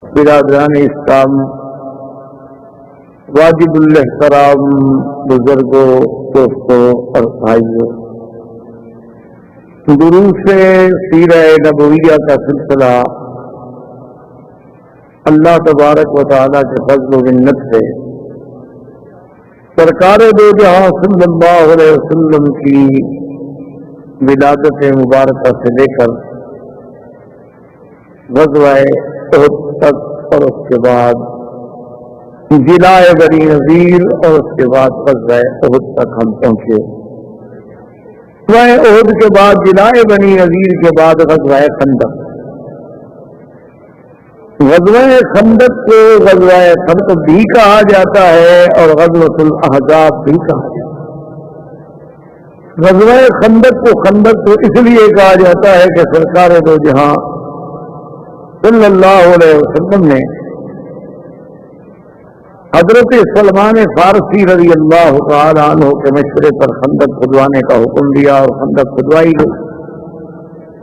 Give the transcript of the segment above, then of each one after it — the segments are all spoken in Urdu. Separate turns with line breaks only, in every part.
برادران اسلام، واجب الاحترام بزرگوں، دوستوں اور بھائیوں، دروس سیرہ نبویہ کا سلسلہ اللہ تبارک و تعالیٰ کے فضل و منت سے سرکار دو جہاں صلی اللہ علیہ وسلم کی ولادت مبارکہ سے لے کر غزوہ احد تک اور اس کے بعد جلائے بنی نذیر اور اس کے بعد غزوہ احد تک ہم پہنچے۔ غزوہ احد کے بعد جلائے بنی نذیر کے بعد غزوہ خندق۔ غزوہ خندق کو غزوہ خندق بھی کہا جاتا ہے اور غزوۃ الاحزاب بھی کہا جاتا ہے۔ غزوہ خندق کو خندق تو اس لیے کہا جاتا ہے کہ سرکار دو جہاں صلی اللہ علیہ وسلم نے حضرت سلمان فارسی رضی اللہ تعالی عنہ کے مشورے پر خندق کھدوانے کا حکم دیا اور خندق کھدوائی گئی،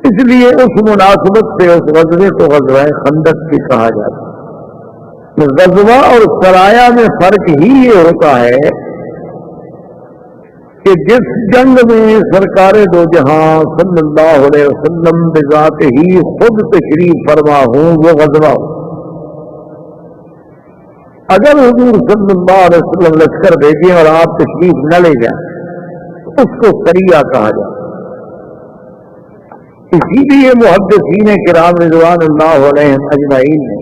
اس لیے اس مناسبت سے اس غزوے کو غزوہ خندق بھی کہا جاتا ہے۔ غزوہ اور سرایہ میں فرق ہی یہ ہوتا ہے کہ جس جنگ میں سرکار دو جہاں صلی اللہ علیہ وسلم بذات ہی خود تشریف فرما ہوں وہ غزوہ ہو۔ اگر حضور صلی اللہ علیہ وسلم لشکر بھیجیں اور آپ تشریف نہ لے جائیں تو اس کو سریہ کہا جاتا ہے۔ اسی لیے محدثین کرام رضوان اللہ علیہم اجمعین نے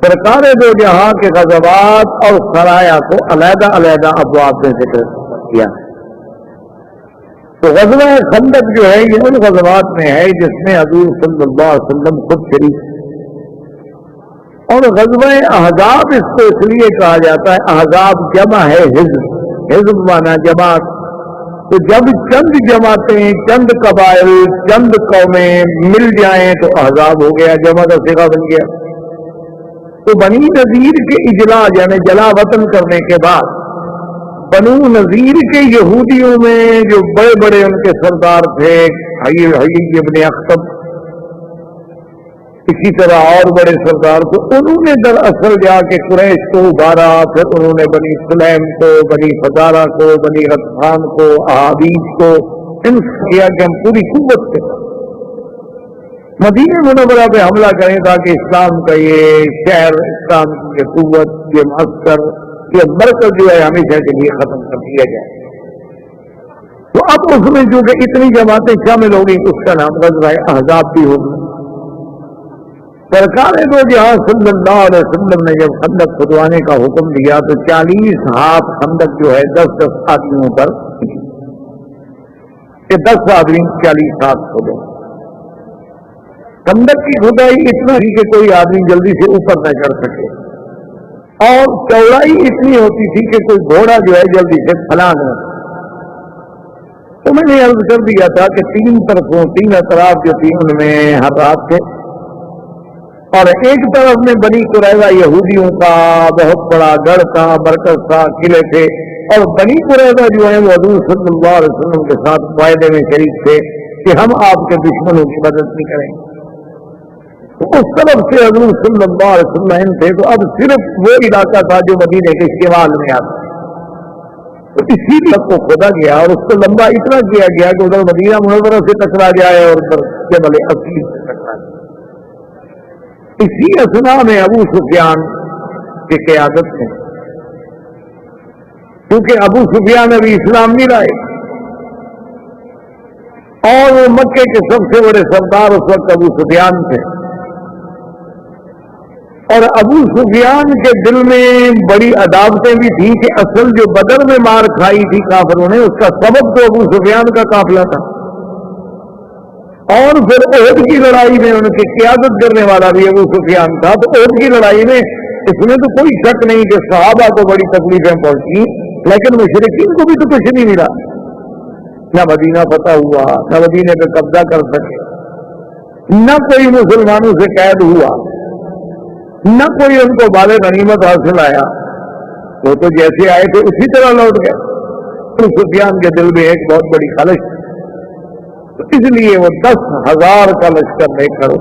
سرکار دو جہاں کے غزوات اور سرایہ کو علیحدہ علیحدہ ابواب میں ذکر کیا ہے۔ تو غزوہ خندق جو ہے یہ ان غزوات میں ہے جس میں حضور صلی اللہ علیہ وسلم خود شریک، اور غزوہ احزاب اس کو اس لیے کہا جاتا ہے، احزاب جمع ہے حزب، حزب مانا جماعت، تو جب چند جماعتیں، چند قبائل، چند قومیں مل جائیں تو احزاب ہو گیا، جمع کا صیغہ بن گیا۔ تو بنی نذیر کے اجلاء یعنی جلا وطن کرنے کے بعد بنو نذیر کے یہودیوں میں جو بڑے بڑے ان کے سردار تھے، حیی ابن اخطب، اسی طرح اور بڑے سردار، تو انہوں نے دراصل جا کے قریش کو ابھارا، پھر انہوں نے بنی سلیم کو، بنی فزارہ کو، بنی غطفان کو، احابیش کو ان کیا کہ ہم پوری قوت سے مدینہ منورہ پہ حملہ کریں تاکہ اسلام کا یہ شہر، اسلام کی یہ قوت، یہ معسکر، یہ مرکز جو ہے ہمیشہ کے لیے ختم کر دیا جائے۔ تو اب اس میں جو کہ اتنی جماعتیں شامل ہوگی اس کا نام غزوہ احزاب بھی ہوگی۔ سرکار دو جہاں صلی اللہ علیہ وسلم نے جب خندق کھدوانے کا حکم دیا تو 40 ہاتھ خندق جو ہے 10 آدمیوں پر، کہ 10 آدمی 40 ہاتھ کھودے۔ خندق کی کھدائی اتنا ہی کہ کوئی آدمی جلدی سے اوپر نہ چڑھ سکے، اور چوڑائی اتنی ہوتی تھی کہ کوئی گھوڑا جو ہے جلدی سے پھلانگ نہ۔ تو میں نے عرض کر دیا تھا کہ 3 طرفوں، 3 اطراف جو تھی ان میں حرات تھے، اور ایک طرف میں بنی قریظہ یہودیوں کا بہت بڑا گڑھ تھا، مرکز تھا، قلعے تھے، اور بنی قریظہ جو ہے وہ حضور صلی اللہ علیہ وسلم کے ساتھ معاہدے میں شریک تھے کہ ہم آپ کے دشمنوں کی مدد نہیں کریں گے۔ تو اس طرف سے حضور صلی اللہ علیہ وسلم تھے، تو اب صرف وہ علاقہ تھا جو مدینے کے شمال میں آتا، تو اسی لیے کو کھودا گیا اور اس کو لمبا اتنا کیا گیا کہ ادھر مدینہ منورہ سے ٹکرا جائے اور ادھر جبل عقیق سے ٹکرا جائے۔ اسی اثنا میں ابو سفیان کی قیادت میں، کیونکہ ابو سفیان ابھی اسلام نہیں لائے اور وہ مکے کے سب سے بڑے سردار اس وقت ابو سفیان تھے، اور ابو سفیان کے دل میں بڑی عداوتیں بھی تھیں کہ اصل جو بدر میں مار کھائی تھی کافروں نے اس کا سبب تو ابو سفیان کا قافلہ تھا، اور پھر احد کی لڑائی میں ان کی قیادت کرنے والا بھی ابو سفیان تھا۔ تو احد کی لڑائی میں اس میں تو کوئی شک نہیں کہ صحابہ کو بڑی تکلیفیں پہنچی، لیکن مشرکین کو بھی تو کچھ نہیں ملا، نہ مدینہ فتح ہوا، نہ مدینے پہ قبضہ کر سکے، نہ کوئی مسلمانوں سے قید ہوا، نہ کوئی ان کو بال غنیمت حاصل آیا، وہ تو جیسے آئے تھے اسی طرح لوٹ گئے۔ ابو سفیان کے دل میں ایک بہت بڑی خلش، تو اس لیے وہ 10,000 کا لشکر لے کر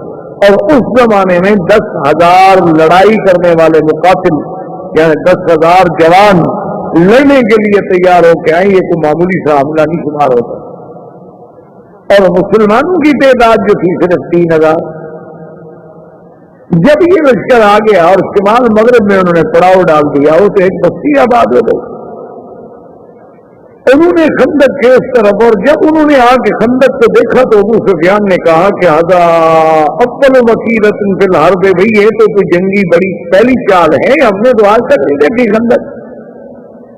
اور اس زمانے میں 10,000 لڑائی کرنے والے مقاتل یعنی 10,000 جوان لڑنے کے لیے تیار ہو کے آئے. یہ کوئی معمولی سا حملہ نہیں شمار ہوتا. اور مسلمانوں کی تعداد جو تھی صرف 3,000. جب یہ لشکر آ گیا اور شمال مغرب میں انہوں نے پڑاؤ ڈال دیا, وہ تو ایک بستی آباد ہو گئی. انہوں نے خندق کے اس طرف, اور جب انہوں نے آ کے خندق کو دیکھا تو ابو سفیان نے کہا کہ ہذا اول وکیلۃ فی الحرب, بھائی یہ تو کوئی جنگی بڑی پہلی چال ہے, ہم نے تو آج تک نہیں دیکھی خندق,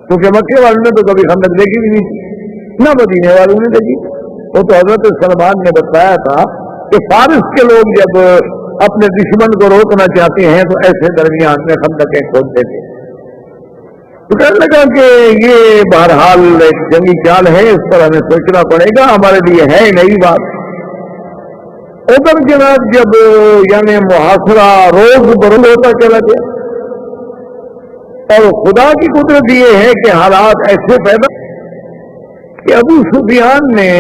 کیونکہ مکے والوں نے تو کبھی خندق دیکھی بھی نہیں تھی نہ مدینے والوں نے دیکھی. وہ تو حضرت سلمان نے بتایا تھا کہ فارس کے لوگ جب اپنے دشمن کو روکنا چاہتے ہیں تو ایسے درمیان میں خندقیں کھودتے تھے. تو کہنے لگا کہ یہ بہرحال ایک جنگی چال ہے, اس پر ہمیں سوچنا پڑے گا, ہمارے لیے ہے نئی بات. ادھر جناب جب یعنی محاصرہ روز بروز ہوتا چلا گیا, اور خدا کی قدرت یہ ہے کہ حالات ایسے پیدا کہ ابو سفیان نے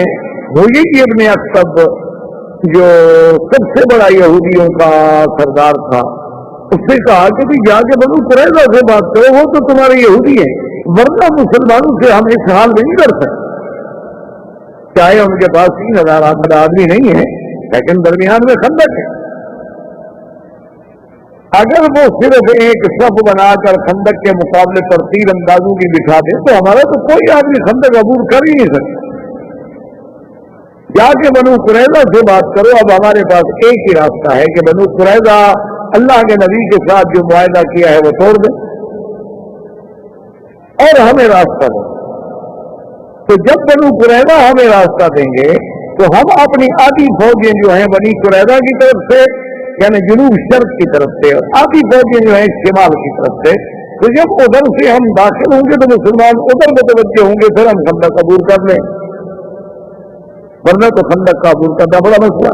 ہوئی ابن اخطب جو سب سے بڑا یہودیوں کا سردار تھا, اس سے کہا کہ بھی جا کے بنو قریظہ سے بات کرو, وہ تو تمہارے یہودی ہیں, ورنہ مسلمانوں سے ہم اس حال میں نہیں کر سکتے. چاہے ان کے پاس 3,000 آدمی نہیں ہے, لیکن درمیان میں خندق ہے. اگر وہ صرف ایک صف بنا کر خندق کے مقابلے پر تیر اندازوں کی بٹھا دے تو ہمارا تو کوئی آدمی خندق عبور کر ہی نہیں سکتا. جا کے بنو قریظہ سے بات کرو. اب ہمارے پاس ایک ہی راستہ ہے کہ بنو قریظہ اللہ کے نبی کے ساتھ جو معاہدہ کیا ہے وہ توڑ دیں اور ہمیں راستہ دیں. تو جب بنو قریظہ ہمیں راستہ دیں گے تو ہم اپنی آدھی فوجیں جو ہیں بنی قریظہ کی طرف سے یعنی جنوب شرق کی طرف سے, اور آدھی فوجیں جو ہیں شمال کی طرف سے, تو جب ادھر سے ہم داخل ہوں گے تو مسلمان ادھر متوجہ ہوں گے, پھر ہم خندق عبور کر لیں, ورنہ تو خندق کا عبور کرنا بڑا مسئلہ.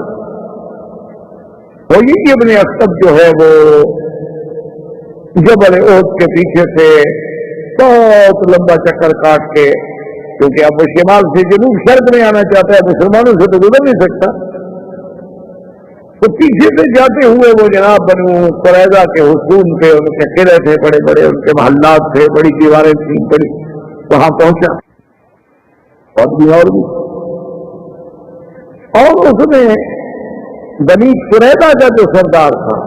تو یہ ابن اخطب جو ہے وہ جبل احد کے پیچھے سے بہت لمبا چکر کاٹ کے, کیونکہ اب وہ شمال سے جنوب شرق میں آنا چاہتا ہے, مسلمانوں سے تو گزر نہیں سکتا, تو پیچھے سے جاتے ہوئے وہ جناب بنو قریظہ کے حصون پہ, ان کے قلعے تھے بڑے بڑے, ان کے محلات تھے, بڑی دیواریں تھیں بڑی, وہاں پہنچا. اور اس میں بنی قریظہ کا جو سردار تھا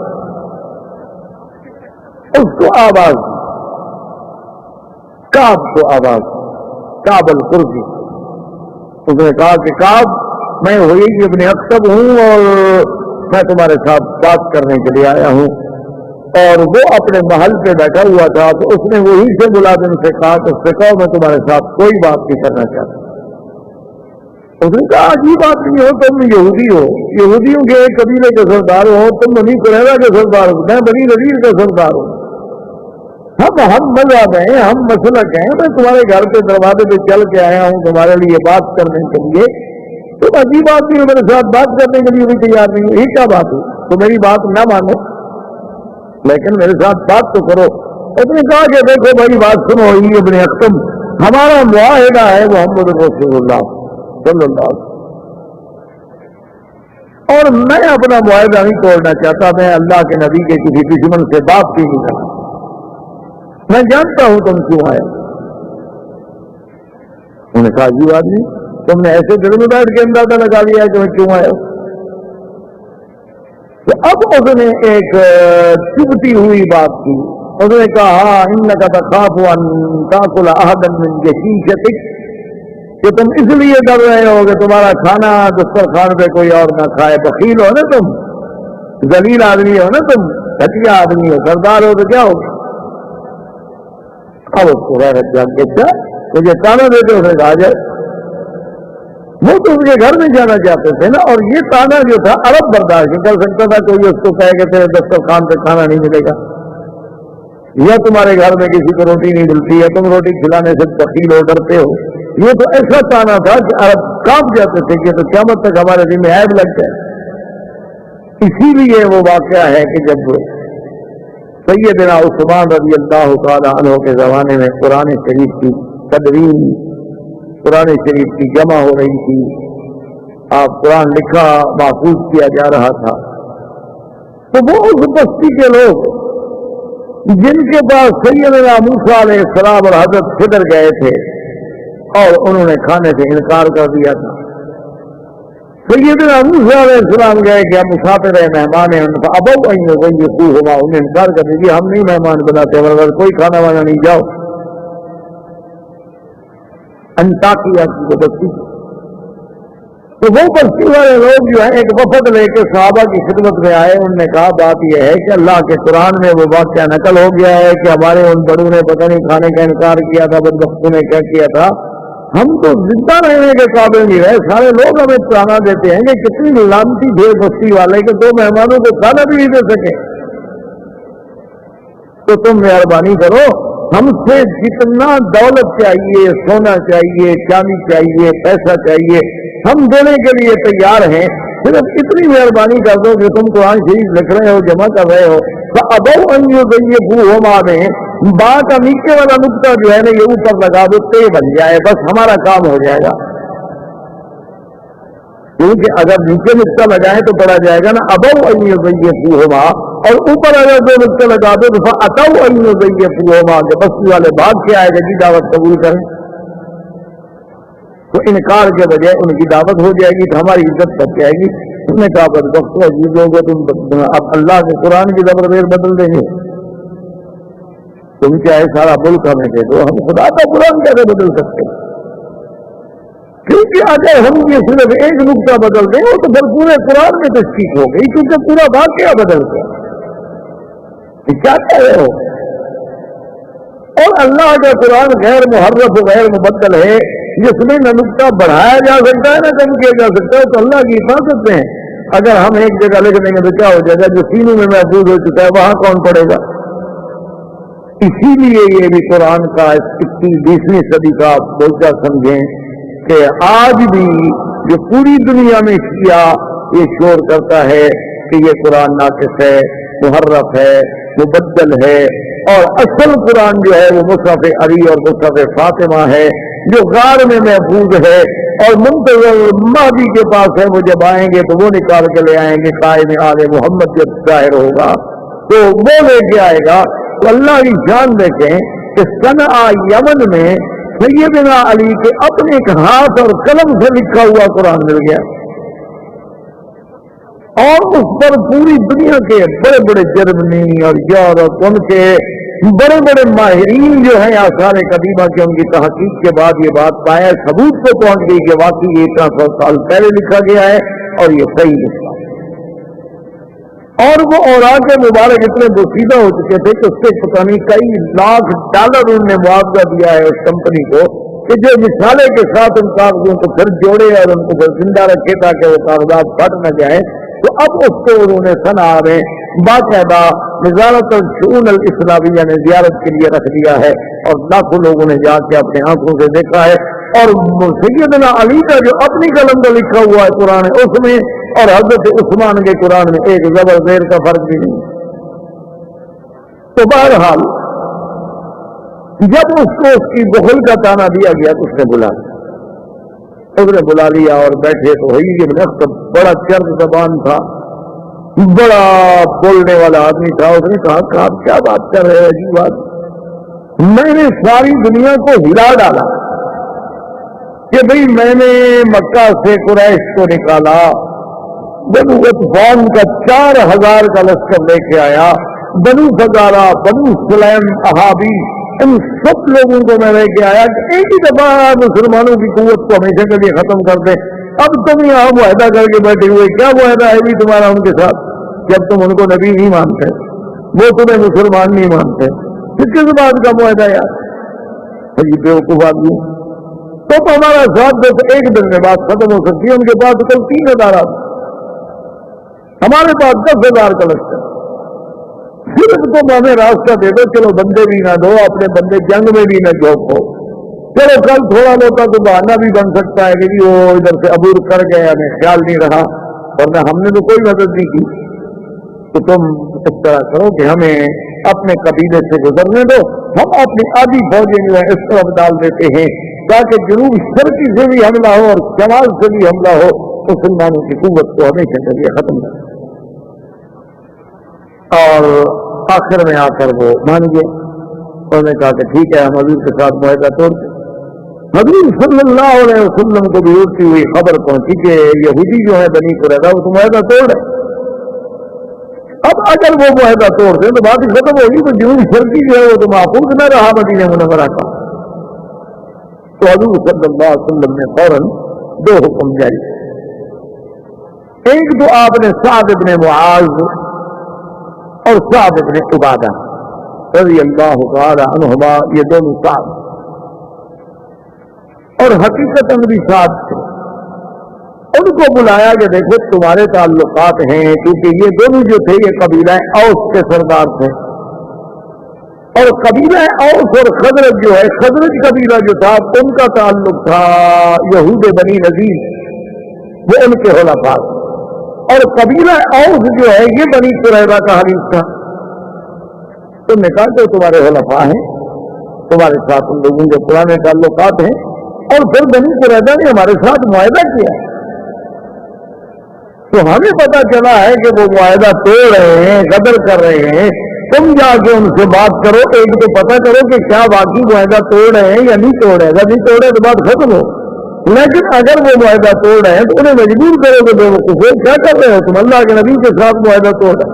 اس کو آواز کعب کو آواز کعب القرظی, اس نے کہا کہ کعب میں ہوئی ابن اخطب ہوں اور میں تمہارے ساتھ بات کرنے کے لیے آیا ہوں. اور وہ اپنے محل پہ بیٹھا ہوا تھا, تو اس نے وہی سے ملازم سے کہا کہ اس سے کہو میں تمہارے ساتھ کوئی بات نہیں کرنا چاہتا. اس نے کہا عجیب بات نہیں ہو, تم یہودی ہو, یہودیوں کے ایک قبیلے کے سردار ہو, تم بنی قریظہ کے سردار ہو, میں بنی نذیر کا سردار ہوں, ہم مذہب ہیں, ہم مسلک ہیں, میں تمہارے گھر کے دروازے پہ چل کے آیا ہوں تمہارے لیے بات کرنے کے لیے, تم عجیب آدمی ہو, میرے ساتھ بات کرنے کے لیے بھی تیار نہیں ہو, یہ کیا بات ہے؟ تو میری بات نہ مانو لیکن میرے ساتھ بات تو کرو. اس نے کہا کہ دیکھو بھائی بات سنو, یہ ابن اخطب ہمارا معاہدہ ہے محمد رسول اللہ صلی اللہ علیہ وسلم, اور میں اپنا معاہدہ نہیں توڑنا چاہتا, میں اللہ کے نبی کے کسی دشمن سے بات بھی نہیں کرتا, میں جانتا ہوں تم کیوں آئے. انہوں نے کہا عجیب آدمی, تم نے ایسے دل میں بیٹھ کے اندازہ لگا لیا کہ میں کیوں آیا ہوں. تو اب اس نے ایک چبھتی ہوئی بات کی, اس نے کہا انک تخاف ان تاکل احدا من جشیشتک, کہ تم اس لیے ڈر رہے ہو کہ تمہارا کھانا دسترخوان پہ کوئی اور نہ کھائے, بخیل ہو نا تم, ذلیل آدمی ہو نا تم, گھٹیا آدمی ہو, سردار ہو تو کیا ہوگا. اب اس کو مجھے تانا دیتے اسے کہا جائے, وہ تو ان کے گھر میں جانا چاہتے تھے نا, اور یہ تانا جو تھا عرب برداشت نہیں کر سکتا تھا, کوئی اس کو کہے کہ تیرے دسترخوان پہ کھانا نہیں ملے گا, یا تمہارے گھر میں کسی کو روٹی نہیں ملتی ہے, تم روٹی کھلانے سے بخیل ہو, ڈرتے ہو. یہ تو ایسا تانا تھا کہ عرب کانپ جاتے تھے کہ تو قیامت تک ہمارے دل میں عیب لگ جائے. اسی لیے وہ واقعہ ہے کہ جب سیدنا عثمان رضی اللہ تعالی عنہ کے زمانے میں قرآن شریف کی تدوین, قرآن شریف کی جمع ہو رہی تھی, آپ قرآن لکھا محفوظ کیا جا رہا تھا, تو وہ اس بستی کے لوگ جن کے پاس سیدنا موسیٰ علیہ السلام اور حضرت خضر گئے تھے اور انہوں نے کھانے سے انکار کر دیا تھا. سیدنا موسیٰ علیہ السلام گئے کہ ہم مسافر ہیں، مہمان ہیں، ابو ہوا انہیں انکار کر دیا، ہم نہیں مہمان بناتے، ورنہ کوئی کھانا وانا نہیں، جاؤ. انطاکیہ کی وہ بستی، تو وہ بستی والے لوگ جو ہے ایک وفد لے کے صحابہ کی خدمت میں آئے. انہوں نے کہا بات یہ ہے کہ اللہ کے قرآن میں وہ واقعہ نقل ہو گیا ہے کہ ہمارے ان بڑوں نے پتہ نہیں کھانے کا انکار کیا تھا، بدبختوں نے کیا کیا تھا، ہم تو زندہ رہنے کے قابل نہیں رہے، سارے لوگ ہمیں تانا دیتے ہیں کہ کتنی لانتی تھے بستی والے کہ دو مہمانوں کو کھانا بھی نہیں دے سکے. تو تم مہربانی کرو، ہم سے جتنا دولت چاہیے، سونا چاہیے، چاندی چاہیے، پیسہ چاہیے، ہم دینے کے لیے تیار ہیں، صرف اتنی مہربانی کر دو کہ تم قرآن شریف لکھ رہے ہو، جمع کر رہے ہو. ابو انیوما میں بات کا نیچے والا نقطہ جو ہے نا یہ اوپر لگا دو، تے بن جائے، بس ہمارا کام ہو جائے گا. کیونکہ اگر نیچے نقطہ لگائے تو پڑا جائے گا نا ابو انیوما، اور اوپر اگر دو نقطے لگا دو تو اتو انیوما کہ بستی والے بھاگ کے آئے گا جی دعوت قبول کریں. تو انکار کے بجائے ان کی دعوت ہو جائے گی تو ہماری عزت بچ جائے گی. اس نے کہا بدبختو عزیزوں کو تم اب اللہ کے قرآن کی زبردیر بدل دیں گے، تم چاہے سارا ملک ہمیں دے دو، ہم خدا کا قرآن کیسے بدل سکتے؟ کیونکہ اگر ہم یہ صرف ایک نقطہ بدل دیں تو پھر پورے قرآن میں تشکیق ہو گئی، کیونکہ پورا واقعہ بدل گیا. کیا کہہ رہے ہو؟ اور اللہ کا قرآن غیر محرف و غیر مبدل ہے، جس میں نہ نقطہ بڑھایا جا سکتا ہے نہ کم کیا جا سکتا ہے. تو اللہ کی حفاظت میں ہے. اگر ہم ایک جگہ لکھ دیں گے تو کیا ہو جائے گا؟ جو سینوں میں محفوظ ہو چکا ہے وہاں کون پڑے گا؟ اسی لیے یہ بھی قرآن کا 21ویں صدی کا بولتا سمجھیں کہ آج بھی جو پوری دنیا میں شیعہ یہ شور کرتا ہے کہ یہ قرآن ناقص ہے، محرف ہے، مبدل ہے، اور اصل قرآن جو ہے وہ مصحف علی اور مصحف فاطمہ ہے جو غار میں محفوظ ہے اور منتظر مہدی کے پاس ہے. وہ جب آئیں گے تو وہ نکال کے لے آئیں گے، قائم آل محمد جب ظاہر ہوگا تو وہ لے کے آئے گا. تو اللہ کی شان دیکھیں کہ صنعا یمن میں سیدنا علی کے اپنے ایک ہاتھ اور قلم سے لکھا ہوا قرآن مل گیا، اور اس پر پوری دنیا کے بڑے بڑے جرمنی اور یورپ ان کے بڑے بڑے ماہرین جو ہیں آثار قدیمہ کے ان کی تحقیق کے بعد یہ بات پایا، ثبوت پہ پہنچ گئی کہ واقعی یہ 100 سال پہلے لکھا گیا ہے اور یہ صحیح لکھا. اور وہ اوراق مبارک اتنے بوسیدہ ہو چکے تھے کہ اس سے پتہ نہیں کئی لاکھ ڈالر انہوں نے معاوضہ دیا ہے اس کمپنی کو کہ جو مثالے کے ساتھ ان کاغذوں کو پھر جوڑے اور ان کو پھر زندہ رکھے تاکہ وہ کاغذات پھٹ نہ جائیں. تو اب اس کو انہوں نے صنعا میں باقاعدہ وزارت الشؤون الاسلامیہ نے زیارت کے لیے رکھ دیا ہے اور لاکھوں لوگوں نے جا کے اپنے آنکھوں سے دیکھا ہے. اور سیدنا علی کا جو اپنی قلم کا لکھا ہوا ہے قرآن اس میں اور حضرت عثمان کے قرآن میں ایک زبر زیر کا فرق بھی نہیں. تو بہرحال جب اس کو اس کی بخل کا تانا دیا گیا تو اس نے بلا لیا اور بیٹھے تو وہی ابن اخطب بڑا چرب زبان تھا، بڑا بولنے والا آدمی تھا. اس نے کہا کہ آپ کیا بات کر رہے ہیں؟ عجیب بات، میں نے ساری دنیا کو ہلا ڈالا کہ بھئی میں نے مکہ سے قریش کو نکالا، بنو غطفان کا 4000 کا لشکر لے کے آیا، بنو فزارہ، بنو سلیم، احابی، ان سب لوگوں کو میں لے کے آیا کہ ایک ہی دفعہ مسلمانوں کی قوت کو ہمیشہ کے لیے ختم کر دیں. اب تم یہاں معاہدہ کر کے بیٹھے ہوئے، کیا معاہدہ ہے بھی تمہارا ان کے ساتھ جب تم ان کو نبی نہیں مانتے، وہ تمہیں مسلمان نہیں مانتے؟ کس بات کا معاہدہ یار؟ بیوقوف آدمی. تو ہمارا ساتھ دے تو ایک دن میں بات ختم ہو سکتی ہے. ان کے پاس کل 3000 آدمی، ہمارے پاس 10,000 کا لشکر. صرف تم ہمیں راستہ دے دو، چلو بندے بھی نہ دو، اپنے بندے جنگ میں بھی نہ جھونکو، چلو کل تھوڑا بہت تو بہانہ بھی بن سکتا ہے کہ جی وہ ادھر سے عبور کر گئے، ہمیں خیال نہیں رہا، ورنہ ہم نے تو کوئی مدد نہیں کی. تو تم اس طرح کرو کہ ہمیں اپنے قبیلے سے گزرنے دو، ہم اپنی آدھی فوجیں جو ہے اس طرف ڈال دیتے ہیں تاکہ جنوب شرقی سے بھی حملہ ہو اور شمال سے بھی حملہ ہو، مسلمانوں کی قوت کو ہمیشہ کے لیے ختم کر. اور آخر میں آ کر وہ مان گئے. انہوں نے کہا کہ ٹھیک ہے ہم حضور کے ساتھ معاہدہ توڑتے. حضور صلی اللہ علیہ وسلم کو بھی اڑتی ہوئی خبر پہنچی کہ یہودی جو ہے بنی قریظہ وہ تو معاہدہ توڑ رہے. اب اگر وہ معاہدہ توڑ دیں تو بات ہی ختم ہوگی. تو جنوب شرقی جو ہے وہ تو محفوظ نہ رہا مدینہ منورہ کا. تو حضور صلی اللہ علیہ وسلم نے فوراً دو حکم جاری. ایک تو آپ نے سعد ابن معاذ اور سعد ابن عبادہ رضی اللہ تعالی عنہما، یہ دونوں سعد اور حقیقتاً بھی ساتھ تھے، ان کو بلایا کہ دیکھو تمہارے تعلقات ہیں، کیونکہ یہ دونوں جو تھے یہ قبیلہ اوس کے سردار تھے. اور قبیلہ اوس اور خزرج جو ہے، خزرج قبیلہ جو تھا ان کا تعلق تھا یہود بنی نذیر، وہ ان کے خلفاء. اور قبیلہ اوس جو ہے یہ بنی قریظہ کا حلیف تھا. تم نے کہا کہ تمہارے خلفاء ہیں، تمہارے ساتھ ان لوگوں کے پرانے تعلقات ہیں، اور پھر بنی قریظہ نے ہمارے ساتھ معاہدہ کیا. تو ہمیں پتا چلا ہے کہ وہ معاہدہ توڑ رہے ہیں، غدر کر رہے ہیں. تم جا کے ان سے بات کرو، ایک تو پتا کرو کہ کیا واقعی معاہدہ توڑ رہے ہیں یا نہیں توڑ رہے. اگر نہیں توڑ رہے تو بات ختم ہو. لیکن اگر وہ معاہدہ توڑ رہے ہیں تو انہیں مجبور کرو کہ بے وقوف کیا کر رہے ہو تم، اللہ کے نبی کے ساتھ معاہدہ توڑ رہے.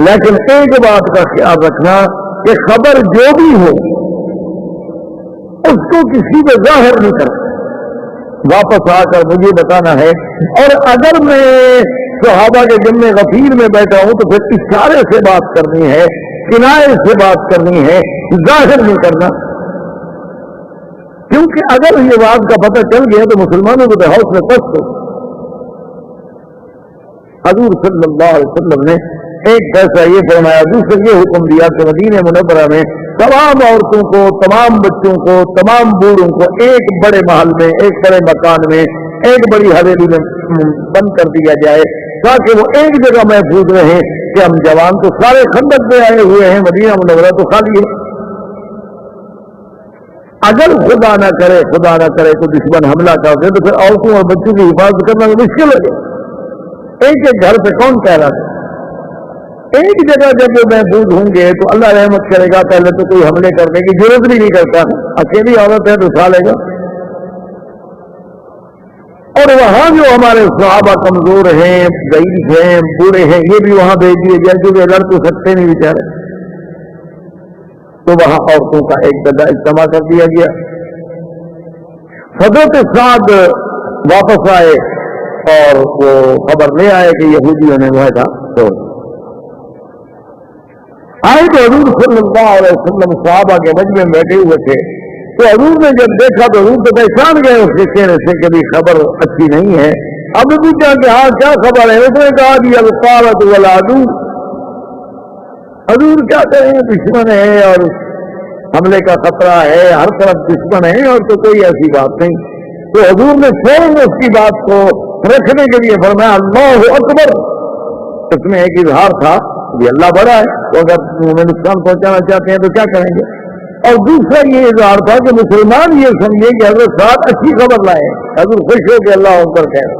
لیکن ایک بات کا خیال رکھنا کہ خبر جو بھی ہو اس کو کسی پہ ظاہر نہیں کرنا، واپس آ کر مجھے بتانا ہے. اور اگر میں صحابہ کے جمع غفیر میں بیٹھا ہوں تو پھر اشارے سے بات کرنی ہے، کنارے سے بات کرنی ہے، ظاہر نہیں کرنا. کیونکہ اگر یہ بات کا پتہ چل گیا تو مسلمانوں کو تو حوصلے پست ہو. حضور صلی اللہ علیہ وسلم نے ایک فیصلہ یہ فرمایا، دوسرا یہ حکم دیا کہ مدینہ منورہ میں تمام عورتوں کو، تمام بچوں کو، تمام بوڑھوں کو ایک بڑے محل میں، ایک بڑے مکان میں، ایک بڑی حویلی میں بند کر دیا جائے تاکہ وہ ایک جگہ محفوظ رہے. کہ ہم جوان تو سارے خندق پہ آئے ہوئے ہیں، مدینہ منورہ تو خالی ہے. اگر خدا نہ کرے تو دشمن حملہ کر دے تو پھر عورتوں اور بچوں کی حفاظت کرنا مشکل ہو جائے. ایک ایک گھر پہ کون کہہ رہا ہے؟ ایک جگہ جب وہ محفوظ ہوں گے تو اللہ رحمت کرے گا. پہلے تو کوئی حملے کرنے کی ضرورت بھی نہیں کرتا، اکیلی عورت ہے تو اٹھا لے گا. اور وہاں جو ہمارے صحابہ کمزور ہیں، ضعیف ہیں، بوڑھے ہیں، یہ بھی وہاں بھیج دیے جائے کیونکہ لڑ تو سکتے نہیں بیچارے. تو وہاں عورتوں کا ایک دلہ اجتماع کر دیا گیا. حضرت سعد واپس آئے اور وہ خبر لے آئے کہ یہودیوں نے معاہدہ توڑ آئے. تو حضور صلی اللہ علیہ وسلم صحابہ کے مجمع میں بیٹھے ہوئے تھے. تو حضور نے جب دیکھا تو حضور تو پہچان گئے اس کے چہرے سے کہ بھی خبر اچھی نہیں ہے. اب پوچھا کہ ہاں کیا خبر ہے؟ اس نے کہا جی القارۃ والعدو، حضور کیا کہیں دشمن ہے اور حملے کا خطرہ ہے، ہر طرف دشمن ہے اور تو کوئی ایسی بات نہیں. تو حضور نے فوراً اس کی بات کو رکھنے کے لیے فرمایا اللہ اکبر. اس میں ایک اظہار تھا کہ اللہ بڑا ہے، تو اگر انہیں نقصان پہنچانا چاہتے ہیں تو کیا کریں گے. اور دوسرا یہ اظہار تھا کہ مسلمان یہ سمجھے کہ حضرت صاحب اچھی خبر لائے، حضرت خوش ہو کہ اللہ اکبر کہہ.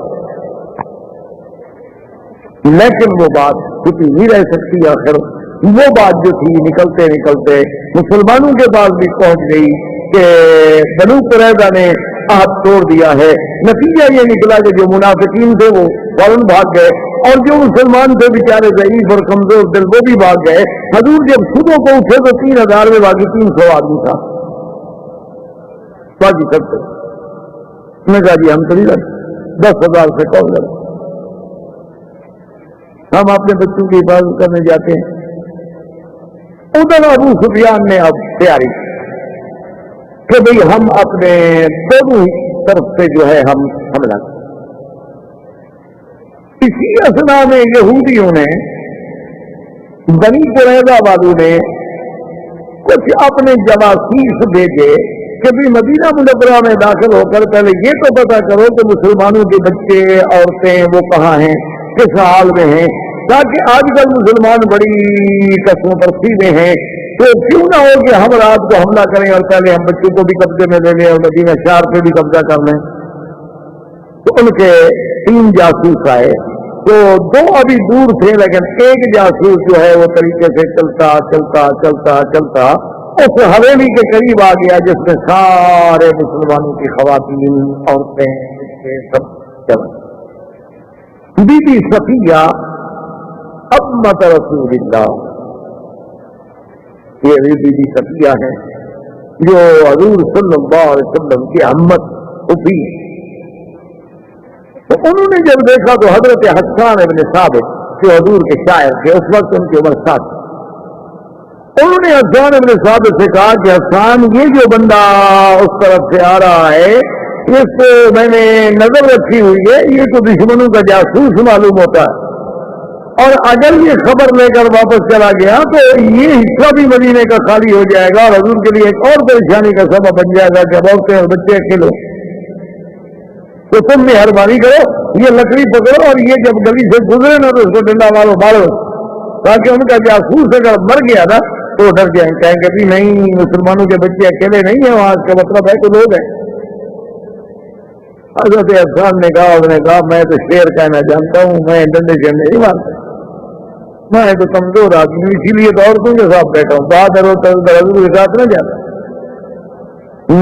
لیکن وہ بات چھپی نہیں رہ سکتی. آخر وہ بات جو تھی نکلتے نکلتے مسلمانوں کے پاس بھی پہنچ گئی کہ بنو قریظہ نے عہد توڑ دیا ہے. نتیجہ یہ نکلا کہ جو منافقین تھے وہ فوراً بھاگ گئے اور جو مسلمان تھے بیچارے ضعیف اور کمزور دل وہ بھی بھاگ گئے. حضور جب صبح کو اٹھے تو 3000 میں باقی 300 آدمی تھا. باقی سب تھے. میں کہا جی ہم تو نہیں لڑتے، 10,000 سے کم لڑتے، ہم اپنے بچوں کی حفاظت کرنے جاتے ہیں. ادھر ابو سفیان نے اب تیاری کہ بھئی ہم اپنے دونوں طرف سے جو ہے ہم حملہ کریں. اسی اثنا میں یہودیوں نے، بنی قریظہ والوں نے کچھ اپنے جواسیس بھیجے کہ بھی مدینہ منورہ میں داخل ہو کر پہلے یہ تو پتا کرو کہ مسلمانوں کے بچے عورتیں وہ کہاں ہیں، کس حال میں ہیں، تاکہ آج کل مسلمان بڑی قسم پرستی میں ہیں. تو کیوں نہ ہو کہ ہم رات کو حملہ کریں اور پہلے ہم بچوں کو بھی قبضے میں لے لیں اور مدینہ شہر پہ بھی قبضہ کر لیں. تو ان کے 3 جاسوس آئے تو دو ابھی دور تھے، لیکن ایک جاسوس جو ہے وہ طریقے سے چلتا چلتا چلتا چلتا اس حویلی کے قریب آ گیا جس میں سارے مسلمانوں کی خواتین، عورتیں، بچے سب چل۔ بی بی صفیہ امت رسول اللہ، یہ بی بی صفیہ ہے جو حضور صلی اللہ علیہ وسلم کی امت ہوئی۔ تو انہوں نے جب دیکھا تو حضرت حسان ابن ثابت جو حضور کے شاعر تھے، اس وقت ان کی عمر 7، انہوں نے حسان ابن ثابت سے کہا کہ حسان، یہ جو بندہ اس طرف سے آ رہا ہے اس کو میں نے نظر رکھی ہوئی ہے، یہ تو دشمنوں کا جاسوس معلوم ہوتا ہے، اور اگر یہ خبر لے کر واپس چلا گیا تو یہ حصہ بھی مدینے کا خالی ہو جائے گا اور حضور کے لیے ایک اور پریشانی کا سبب بن جائے گا کہ عورتیں اور بچے اکیلے۔ تو تم مہربانی کرو، یہ لکڑی پکڑو اور یہ جب گلی سے گزرے نا تو اس کو ڈنڈا مارو، تاکہ ان کا جاسوس اگر مر گیا نا تو ڈر جائیں، کہیں کہ بھی نہیں مسلمانوں کے بچے اکیلے نہیں ہیں وہاں، اس کا مطلب ہے کہ لوگ ہیں۔ حضرت حسان نے کہا، اس نے کہا میں تو شیر کہنا جانتا ہوں، میں ڈنڈے شنڈے نہیں مارتا، میں تو کمزور آدمی، اسی لیے تو عورتوں کے ساتھ بیٹھا ہوں، بہادر ہوتا حضور کے ساتھ نہ جاتا۔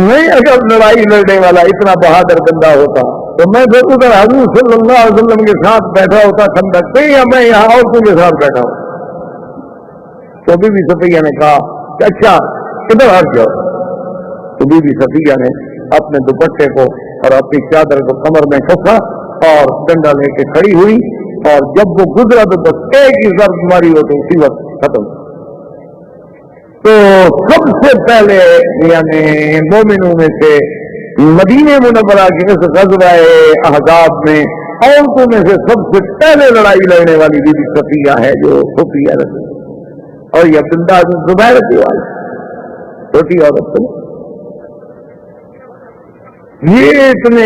میں اگر لڑائی لڑنے والا اتنا بہادر بندہ ہوتا تو میں پھر ادھر حضور صلی اللہ علیہ وسلم کے ساتھ بیٹھا ہوتا خندق پہ، یا میں یہاں عورتوں کے ساتھ بیٹھا ہوں۔ تو بی بی صفیہ نے کہا کہ اچھا ادھر ہٹ جاؤ۔ تو بی بی صفیہ نے اپنے دوپٹے کو اور اپنی چادر کو کمر میں کھسا اور ڈنڈا لے کے کھڑی ہوئی، اور جب وہ گزرا تو بس ایک ہی ضرب ماری ہو تو اسی وقت ختم۔ تو سب سے پہلے یعنی مومنوں میں سے مدینہ منورہ کے اس غزوہ احزاب میں عورتوں میں سے سب سے پہلے لڑائی لڑنے والی بی بی صفیہ ہے، جو صفیہ رضی، اور یہ عبداللہ بن زبیر کی والی چھوٹی عورت تھی۔ یہ اتنے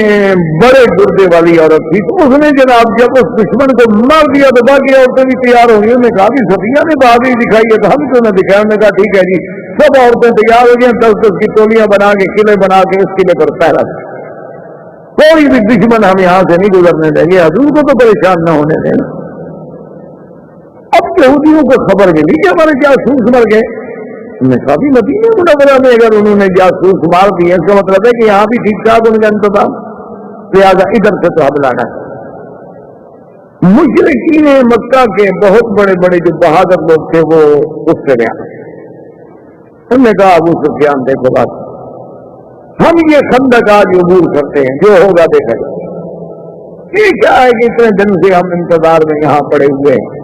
بڑے گردے والی عورت تھی، تو اس نے جناب جب اس دشمن کو مار دیا تو باقی عورتیں بھی تیار ہو گئی۔ انہوں نے کہا بھی صفیہ نے بہادری دکھائی ہے تو ہم کیوں نہ دکھائیں؟ انہوں نے کہا ٹھیک ہے جی، سب عورتیں تیار ہو گئی، 10 کی ٹولیاں بنا کے قلعے بنا کے اس قلعے پر پہرا، کوئی بھی دشمن ہم یہاں سے نہیں گزرنے دیں گے، حضور کو تو پریشان نہ ہونے دیں۔ اب یہودیوں کو خبر ملی کہ ہمارے جاسوس مر گئے، انہوں نے کہا بھی مدینہ منورہ میں اگر انہوں نے جاسوس مار دیے اس کا مطلب ہے کہ یہاں بھی ٹھیک ٹھاک ان کا انتظام، لہٰذا ادھر سے تو حملہ نہ۔ مشرکین مکہ کے بہت بڑے بڑے جو بہادر لوگ تھے وہ اس سے گیا، انہوں نے کہا ابو سفیان دیکھو بات، ہم یہ خندق آج عبور کرتے ہیں، جو ہوگا دیکھا جائے، یہ کیا ہے کہ اتنے دن سے ہم انتظار میں یہاں پڑے ہوئے ہیں،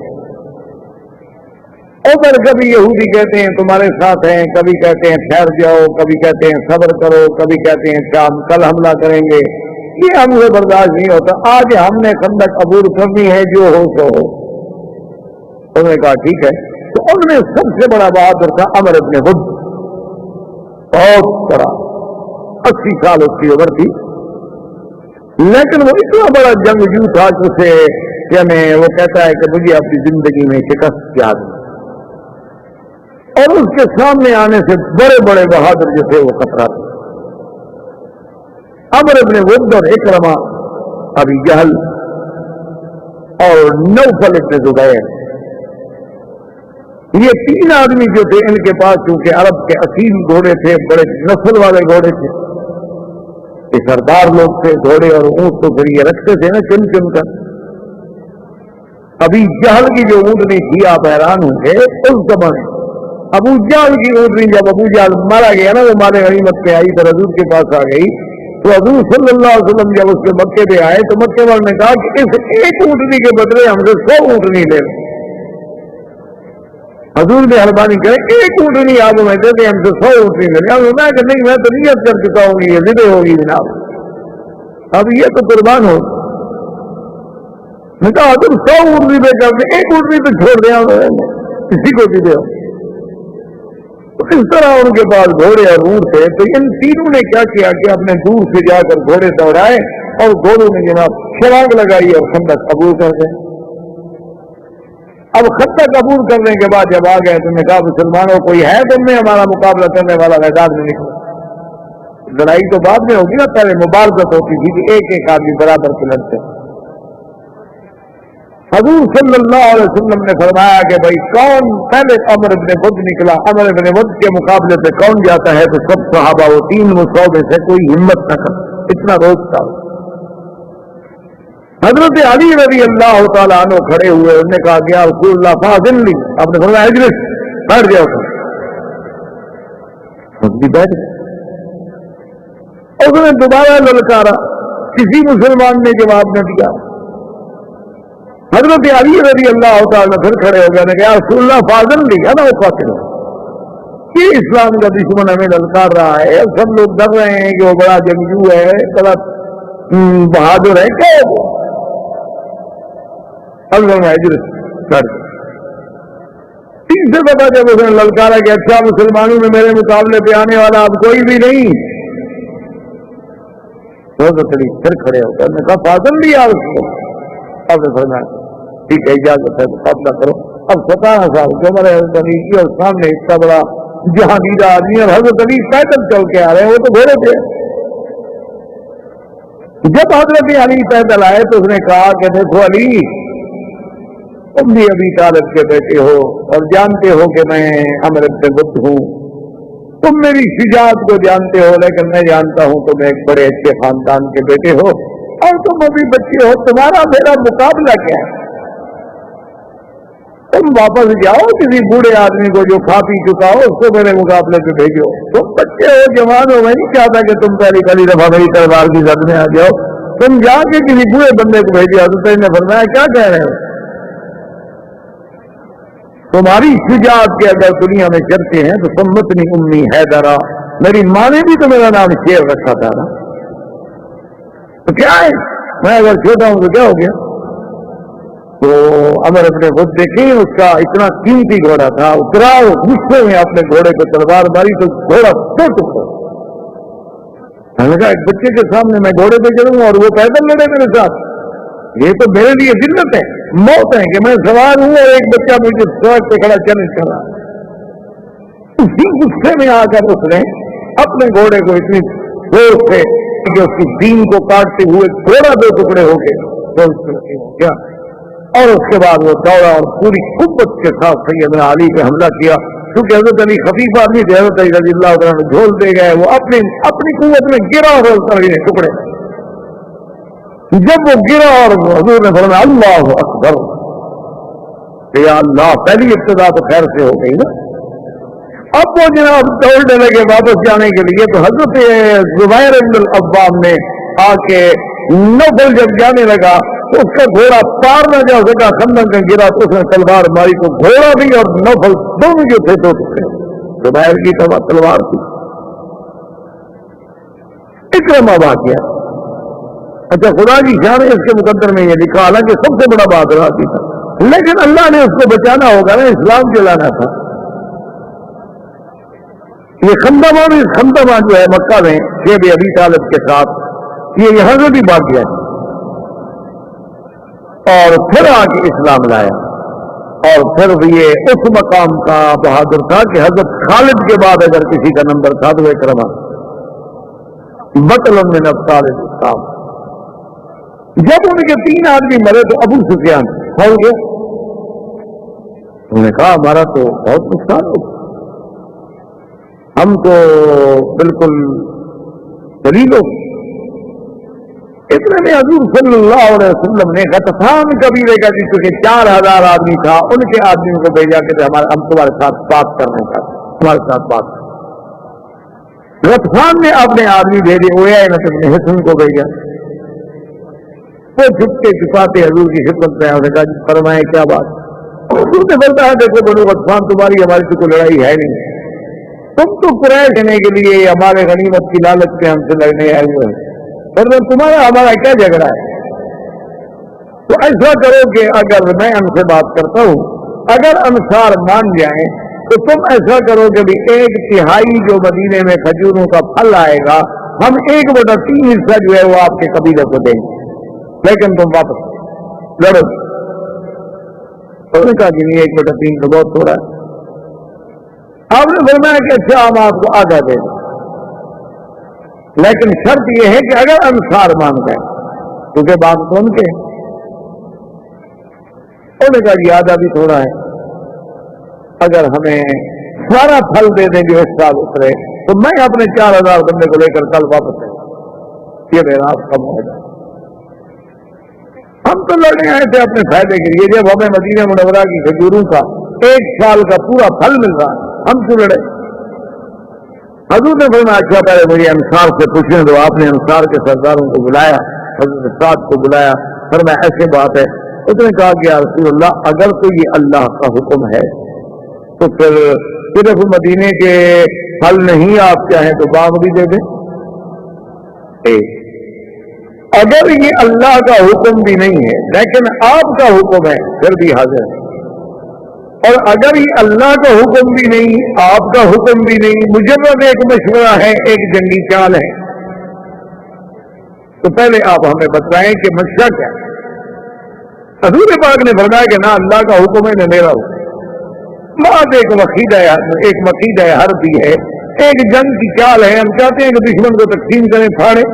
ادھر کبھی یہودی کہتے ہیں تمہارے ساتھ ہیں، کبھی کہتے ہیں ٹھہر جاؤ، کبھی کہتے ہیں صبر کرو، کبھی کہتے ہیں شام کل حملہ کریں گے، یہ ہم سے برداشت نہیں ہوتا، آج ہم نے خندق عبور کرنی ہے، جو ہو سو ہو۔ انہوں نے کہا ٹھیک ہے۔ تو ان میں سب سے بڑا بہادر تھا عمر ابن ہد، بہت بڑا، 80 سال اس کی عمر تھی، لیکن وہ اتنا بڑا جنگجو تھا جسے یعنی وہ کہتا ہے کہ مجھے اپنی زندگی میں شکست یاد ہے، اور اس کے سامنے آنے سے بڑے بڑے بہادر جو تھے وہ خطرہ تھے۔ عمر ابن ہد اور اکرمہ، ابی جہل اور نوفل ابن زبیر، یہ 3 آدمی جو تھے ان کے پاس چونکہ عرب کے اصیل گھوڑے تھے، بڑے نسل والے گھوڑے تھے، یہ سردار لوگ تھے، گھوڑے اور اونٹ تو پھر یہ رکھتے تھے نا چن چن کر۔ ابھی جہل کی جو اونٹنی تھی، آپ حیران ہوں گے، اس زمانے ابو جہل کی اونٹنی جب ابو جہل مارا گیا نا، وہ مارے غنیمت پہ آئی تو حضور کے پاس آ گئی، تو حضور صلی اللہ علیہ وسلم جب اس کے مکے پہ آئے تو مکے والوں نے کہا کہ اس ایک اونٹنی کے بدلے ہم سے 100 اونٹنی لے لیں۔ حضور مہربانی کرے ایک اونٹنی آپ ہمیں دے دیں، ہم سے 100 اونٹنی لے لیں۔ میں کہ نہیں، میں تو نیت کر چکا ہوں گی، یہ ضد ہوگی جناب، اب یہ تو قربان ہو۔ میں کہا حضور 100 اونٹنی پہ کر دیں، ایک اونٹنی تو چھوڑ دیں، کسی کو بھی دے۔ اس طرح ان کے پاس گھوڑے اور اونٹ تھے، تو ان تینوں نے کیا کیا کہ اپنے دور سے جا کر گھوڑے دوڑائے اور گھوڑوں نے جناب چھلانگ لگائی اور خندق قبول کر گئے۔ اب خندق قبول کرنے کے بعد جب آ گئے تو نے کہا مسلمانوں کوئی ہے تم میں ہمارا مقابلہ کرنے والا؟ میدان میں نکلا۔ لڑائی تو بعد میں ہوگی نا، پہلے مبارزت ہوتی تھی کہ ایک ایک آدمی برابر کے لڑتے۔ حضور صلی اللہ علیہ وسلم نے فرمایا کہ بھائی کون پہلے عمر ابن بدھ نکلا، عمر ابن بدھ کے مقابلے سے کون جاتا ہے؟ تو سب صحابہ وہ 300 میں سے کوئی ہمت نہ کر، اتنا روز تھا۔ حضرت علی رضی اللہ تعالیٰ عنہ کھڑے ہوئے، انہوں نے کہا کہ یا رسول اللہ فاضل لی، آپ نے فرمایا اجلس، بیٹھ جاؤ۔ بیٹھ گئے، اس نے دوبارہ للکارا، کسی مسلمان نے جواب نہ دیا۔ حضرت علی رضی اللہ تعالیٰ پھر کھڑے ہو گئے، نے کہا رسول اللہ فاضل لی ہے نا، وہ قاتل یہ اسلام کا دشمن ہمیں للکار رہا ہے، سب لوگ ڈر رہے ہیں کہ وہ بڑا جنگجو ہے، بڑا بہادر ہے، کیا ہے؟ اللہ میں اجلس کر تین سے پتا جب اس نے للکارا کہ اچھا مسلمانوں میں میرے مقابلے پہ آنے والا اب کوئی بھی نہیں، پھر کھڑے ہو گئے، نے کہا فاضل لیا اس کو، اب نے فرمایا ٹھیک ہے اجازت ہے مقابلہ کرو۔ اب 17 سال کی عمر ہے حضرت علی کی، اور سامنے اتنا بڑا جہانگیر آدمی، اور حضرت علی پیدل چل کے آ رہے ہیں، وہ تو گھوڑے پہ۔ جب حضرت علی پیدل آئے تو اس نے کہا کہ دیکھو علی، تم بھی ابھی طالب کے بیٹے ہو اور جانتے ہو کہ میں عمر ابن بدھ ہوں، تم میری شجاعت کو جانتے ہو، لیکن میں جانتا ہوں تم ایک بڑے اچھے خاندان کے بیٹے ہو اور تم ابھی بچے ہو، تمہارا میرا مقابلہ کیا ہے؟ تم واپس جاؤ، کسی بوڑھے آدمی کو جو کھا پی چکا ہو اس کو میرے مقابلے پہ بھیجو، تم بچے ہو، جوان ہو، میں نہیں چاہتا کہ تم پہلی دفعہ میری تلوار کی زد میں آ جاؤ، تم جا کے کسی بوڑھے بندے کو بھیجو۔ حضرت نے فرمایا کیا کہہ رہے ہو؟ تمہاری شجاعت کے اگر دنیا میں چرچے ہیں تو سمتنی امی حیدرہ، میری ماں نے بھی تو میرا نام شیر رکھا تھا نا، تو کیا ہے میں اگر چھوٹا ہوں تو کیا ہو گیا؟ تو عمر ابن بدھ دیکھیں، اس کا اتنا قیمتی گھوڑا تھا، اترا غصے میں اپنے گھوڑے کو تلوار ماری تو گھوڑا ٹوٹ گیا۔ میں نے کہا ایک بچے کے سامنے میں گھوڑے پہ چلوں اور وہ پیدل لڑے میرے ساتھ، یہ تو میرے لیے ذلت ہے، موت ہے کہ میں سوار ہوں اور ایک بچہ مجھے سڑک پہ کھڑا چیلنج کر رہا ہے۔ اسی غصے میں آ کر اس نے اپنے گھوڑے کو اتنی زور سے کہ اس کی دین کو کاٹتے ہوئے گھوڑا 2 ٹکڑے ہو گئے، اور اس کے بعد وہ دوڑا اور پوری قوت کے ساتھ سیدنا علی پہ حملہ کیا۔ کیونکہ حضرت علی خفیف آدمی تھے، حضرت علی رضی اللہ عنہ جھول دے گئے، وہ اپنی قوت میں گرا اور ٹکڑے۔ جب وہ گرا اور حضور نے فرمایا اللہ اکبر، یا اللہ، پہلی ابتدا تو خیر سے ہو گئی نا۔ اب وہ جناب دوڑنے لگے واپس جانے کے لیے، تو حضرت زبیر بن العوام نے آ کے نوفل جب جانے لگا تو اس کا گھوڑا پار نہ جا سکا، خندق میں گرا تو اس نے تلوار ماری تو گھوڑا بھی اور نوفل دونوں جو تھے تو زبیر کی تلوار تھی۔ اکرمہ واقعہ، اچھا خدا کی شان ہے، اس کے مقدر میں یہ لکھا، حالانکہ سب سے بڑا بہادر آدمی تھا، لیکن اللہ نے اس کو بچانا ہوگا نا، اسلام چلانا تھا۔ یہ خندمہ جو ہے مکہ میں شیب ابی طالب کے ساتھ، یہ یہاں سے بھی واقعہ ہے، اور پھر آ کے اسلام لایا، اور پھر یہ اس مقام کا بہادر تھا کہ حضرت خالد کے بعد اگر کسی کا نمبر تھا تو اکرمہ بطل من ابطال الاسلام۔ جب ان کے 3 آدمی مرے تو ابو سفیان ہو گیا، انہوں نے کہا ہمارا تو بہت نقصان ہو، ہم تو بالکل دلیل ہو۔ اتنے میں حضور صلی اللہ علیہ وسلم نے غطفان قبیلے کا جس کے 4000 آدمی تھا، ان کے آدمیوں کو بھیجا کہ ہم تمہارے ساتھ بات کرنے کا، تمہارے ساتھ بات۔ غطفان نے اپنے آدمی بھیجے، عیینہ بن حصن کو بھیجا، وہ چھپتے چھپاتے حضور کی خدمت میں آنے کا فرمائے کیا بات؟ حضور نے بولتا ہے دیکھو بنو غطفان، تمہاری ہماری تو کوئی لڑائی ہے نہیں، تم تو قریش دینے کے لیے ہمارے غنیمت کی لالچ پہ ہم سے لڑنے آئے ہوئے ہیں، تمہارا ہمارا کیا جھگڑا ہے؟ تو ایسا کرو کہ اگر میں ان سے بات کرتا ہوں، اگر انصار مان جائیں تو تم ایسا کرو کہ 1/3 جو مدینے میں کھجوروں کا پھل آئے گا، ہم 1/3 حصہ جو ہے وہ آپ کے قبیلے کو دیں گے، لیکن تم واپس لڑو۔ انہوں نے کہا کہ نہیں، 1/3 تو بہت تھوڑا ہے۔ آپ نے فرمایا کہ اچھا ہم آپ کو آدھا دیں گے، لیکن شرط یہ ہے کہ اگر انصار مان گئے، کیونکہ بات تو ان کے، انہوں نے کہا یہ آدھا بھی تھوڑا ہے، اگر ہمیں سارا پھل دے دیں جو اس سال اترے تو میں اپنے 4000 بندے کو لے کر کل واپس آؤں، یہ میرا آپ کا معاہدہ۔ ہم تو لڑنے آئے تھے اپنے فائدے کے لیے، جب ہمیں مدینہ منورہ کی کھجوروں کا 1 سال کا پورا پھل مل رہا ہے ہم کیوں لڑے؟ حضور نے فرمایا اچھا پہلے مجھے انصار سے پوچھیں، تو آپ نے انصار کے سرداروں کو بلایا، حضرت سعد کو بلایا، فرمایا ایسے بات ہے۔ اس نے کہا کہ یا رسول اللہ اگر تو یہ اللہ کا حکم ہے تو پھر صرف مدینے کے پھل نہیں، آپ چاہیں تو باغ بھی دے دیں۔ اگر یہ اللہ کا حکم بھی نہیں ہے لیکن آپ کا حکم ہے پھر بھی حاضر ہے، اور اگر یہ اللہ کا حکم بھی نہیں آپ کا حکم بھی نہیں، مجرد ایک مشورہ ہے، ایک جنگی چال ہے، تو پہلے آپ ہمیں بتائیں کہ مشورہ کیا ہے۔ حضور پاک نے فرمایا کہ نہ اللہ کا حکم ہے نہ میرا حکم، بات ایک مقیدہ حربی ہے، ایک جنگ کی چال ہے، ہم چاہتے ہیں کہ دشمن کو تقسیم کریں، پھاڑیں۔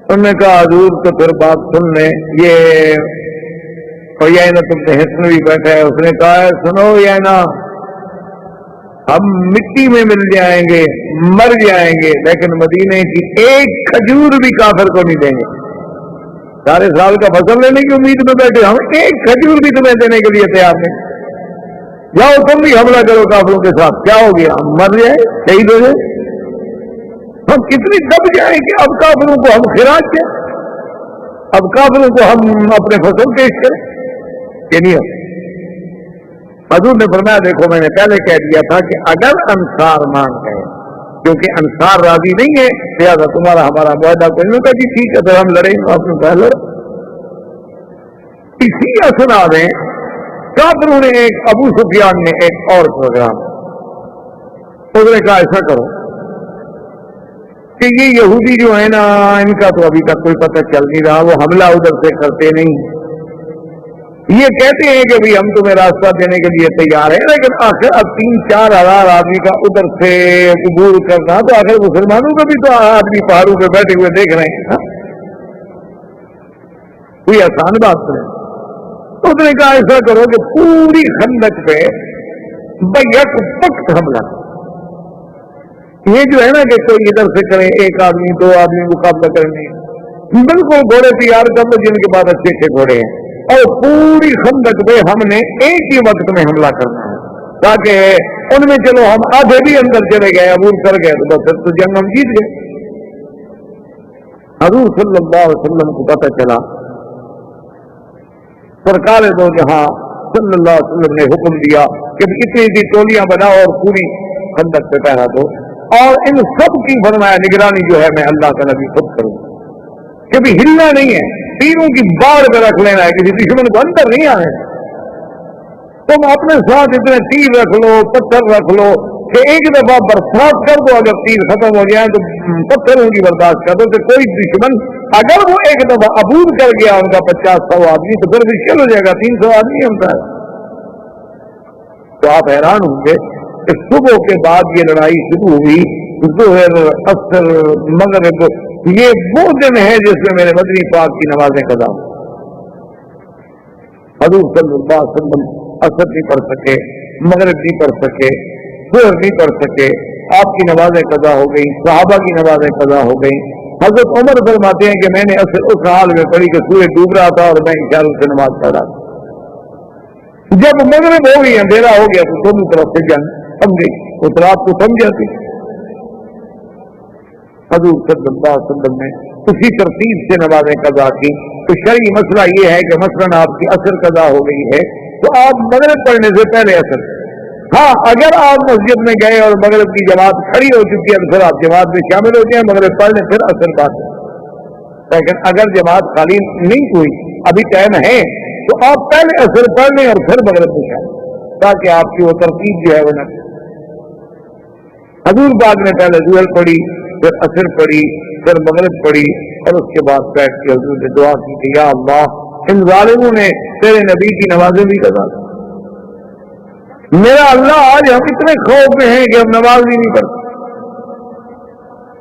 انہوں نے کہا حضور تو پھر بات سن لیں، یہ نا تم نے حسن بھی بیٹھا ہے، اس نے کہا ہے سنو یہ نا ہم مٹی میں مل جائیں گے، مر جائیں گے، لیکن مدینے کی ایک کھجور بھی کافر کو نہیں دیں گے۔ سارے سال کا فصل لینے کی امید میں بیٹھے، ہم ایک کھجور بھی تمہیں دینے کے لیے تیار نہیں، جاؤ تم بھی حملہ کرو کافروں کے ساتھ، کیا ہو گیا ہم مر جائیں، شہید ہو جائیں، ہم کتنی دب جائیں کہ اب کافروں کو ہم خراج دیں، اب کافروں کو ہم اپنے فصل پیش کریں کہ نہیں۔ حضور نے فرمایا دیکھو میں نے پہلے کہہ دیا تھا کہ اگر انصار مان گئے، کیونکہ انصار راضی نہیں ہے لہٰذا تمہارا ہمارا معاہدہ کوئی نہیں، کہ ٹھیک ہے تو ہم لڑیں گے اپنے پہلے۔ اسی اثنا میں کافروں نے ابو سفیان نے ایک اور پروگرام، اس نے کہا ایسا کرو کہ یہ یہودی جو ہے نا ان کا تو ابھی تک کوئی پتہ چل نہیں رہا، وہ حملہ ادھر سے کرتے نہیں، یہ کہتے ہیں کہ بھی ہم تمہیں راستہ دینے کے لیے تیار ہیں، لیکن آخر اب 3-4 ہزار آدمی کا ادھر سے عبور کرنا تو آخر مسلمانوں کا بھی تو آدمی پہاڑوں پہ بیٹھے ہوئے دیکھ رہے ہیں، کوئی آسان بات نہیں۔ تو اس نے کہا ایسا کرو کہ پوری خندق پہ بیک وقت حملہ، یہ جو ہے نا کہ کوئی ادھر سے کرے، 1 آدمی 2 آدمی مقابلہ کرنے، بالکل گھوڑے تیار کر لو جن کے بعد اچھے گھوڑے ہیں، اور پوری خندق پہ ہم نے ایک ہی وقت میں حملہ کرنا ہے، تاکہ ان میں چلو ہم آدھے بھی اندر چلے گئے عبور کر گئے تو پھر تو جنگ ہم جیت گئے۔ حضور صلی اللہ علیہ وسلم کو پتہ چلا، سرکار دو جہاں صلی اللہ علیہ وسلم نے حکم دیا کہ اتنی ٹولیاں بناؤ اور پوری خندق پہ پہرا دو، اور ان سب کی فرمایا نگرانی جو ہے میں اللہ کا نبی خود کروں، کہ بھی ہلنا نہیں ہے، تیروں کی باڑ پہ رکھ لینا ہے، کسی دشمن کو اندر نہیں آنے، تم اپنے ساتھ اتنے تیر رکھ لو، پتھر رکھ لو کہ ایک دفعہ برسات کر دو، اگر تیر ختم ہو جائیں تو پتھروں کی برداشت کر دو، کہ کوئی دشمن اگر وہ ایک دفعہ عبور کر گیا ان کا 50-100 آدمی تو پھر مشکل ہو جائے گا، 300 آدمی ہوتا ہے۔ تو آپ حیران ہوں گے کہ صبح کے بعد یہ لڑائی شروع ہوئی، ظہر عصر مغرب، یہ وہ دن ہے جس میں میرے مدنی پاک کی نمازیں قضا ہوں۔ حضور صلی اللہ علیہ وسلم عصر نہیں پڑھ سکے، مغرب نہیں پڑھ سکے، ظہر نہیں پڑھ سکے، آپ کی نمازیں قضا ہو گئی، صحابہ کی نمازیں قضا ہو گئی۔ حضرت عمر فرماتے ہیں کہ میں نے عصر اس حال میں پڑھی کہ سورج ڈوب رہا تھا اور میں اشاروں سے نماز پڑھ رہا تھا۔ جب مغرب ہو گئی، اندھیرا ہو گیا تو دونوں طرف سے جنگ تھم گئی، اس رات کو تھم جاتی۔ حضور صلی اللہ علیہ وسلم نے اسی ترتیب سے نمازیں قضا کی۔ تو شرعی مسئلہ یہ ہے کہ مثلاً آپ کی عصر قضا ہو گئی ہے تو آپ مغرب پڑھنے سے پہلے عصر، ہاں اگر آپ مسجد میں گئے اور مغرب کی جماعت کھڑی ہو چکی ہے تو پھر آپ جماعت میں شامل ہوتے ہیں، مغرب پڑھنے پھر عصر بات ہے۔ لیکن اگر جماعت خالی نہیں ہوئی، ابھی ٹائم ہے، تو آپ پہلے عصر پڑھ لیں اور پھر مغرب میں شامل، تاکہ آپ کی وہ ترتیب جو ہے وہ نہ۔ حضور پاک نے پہلے ظہر پڑھی، پھر عصر پڑھی، پھر مغرب پڑھی، اور اس کے بعد بیٹھ کے حضور نے دعا کی کہ یا اللہ ان ظالموں نے تیرے نبی کی نمازیں بھی قضا کی، میرا اللہ آج ہم اتنے خوف میں ہیں کہ ہم نماز بھی نہیں پڑھتے۔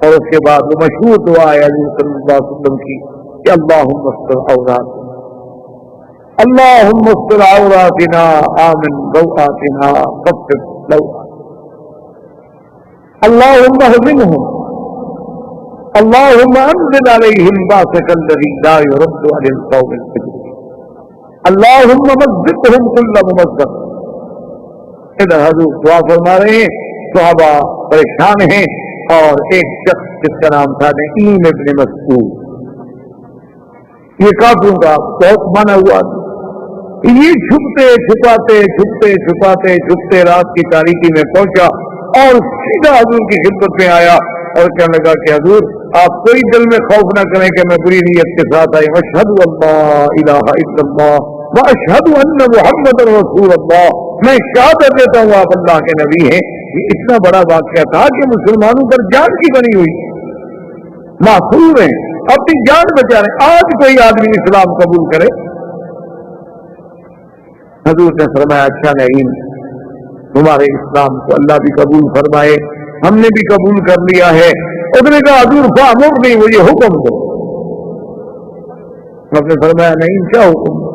اور اس کے بعد وہ مشہور دعا ہے حضور صلی اللہ علیہ وسلم کی کہ اللہم استر عورات، اللهم استر عوراتنا آمن روآتنا خفف لوآتنا اللهم اهزمهم اللهم انزل عليهم باسك الذي لا يرد عن القوم الكافرين اللهم مزقهم كل ممزق. ادھر حضور دعا فرما رہے ہیں، صحابہ پریشان ہیں، اور ایک شخص جس کا نام تھا نعیم ابن مسعود، یہ کافروں کا بہت مانا ہوا، یہ چھپتے چھپاتے رات کی تاریکی میں پہنچا اور سیدھا حضور کی خدمت میں آیا اور کہنے لگا کہ حضور آپ کوئی دل میں خوف نہ کریں کہ میں بری نیت کے ساتھ آئی، اشہد اللہ الہ الا اللہ واشہد ان محمد رسول اللہ، میں شہادت دیتا ہوں آپ اللہ کے نبی ہیں. یہ اتنا بڑا واقعہ تھا کہ مسلمانوں پر جان کی بنی ہوئی، محفوظ ہیں، اپنی جان بچا رہے ہیں. آج کوئی آدمی اسلام قبول کرے، حضور نے فرمایا اچھا نہیں، تمہارے اسلام کو اللہ بھی قبول فرمائے، ہم نے بھی قبول کر لیا ہے. اس نے کہا حضور فامر نہیں، مجھے حکم دو. ہم نے فرمایا نہیں، کیا حکم دو؟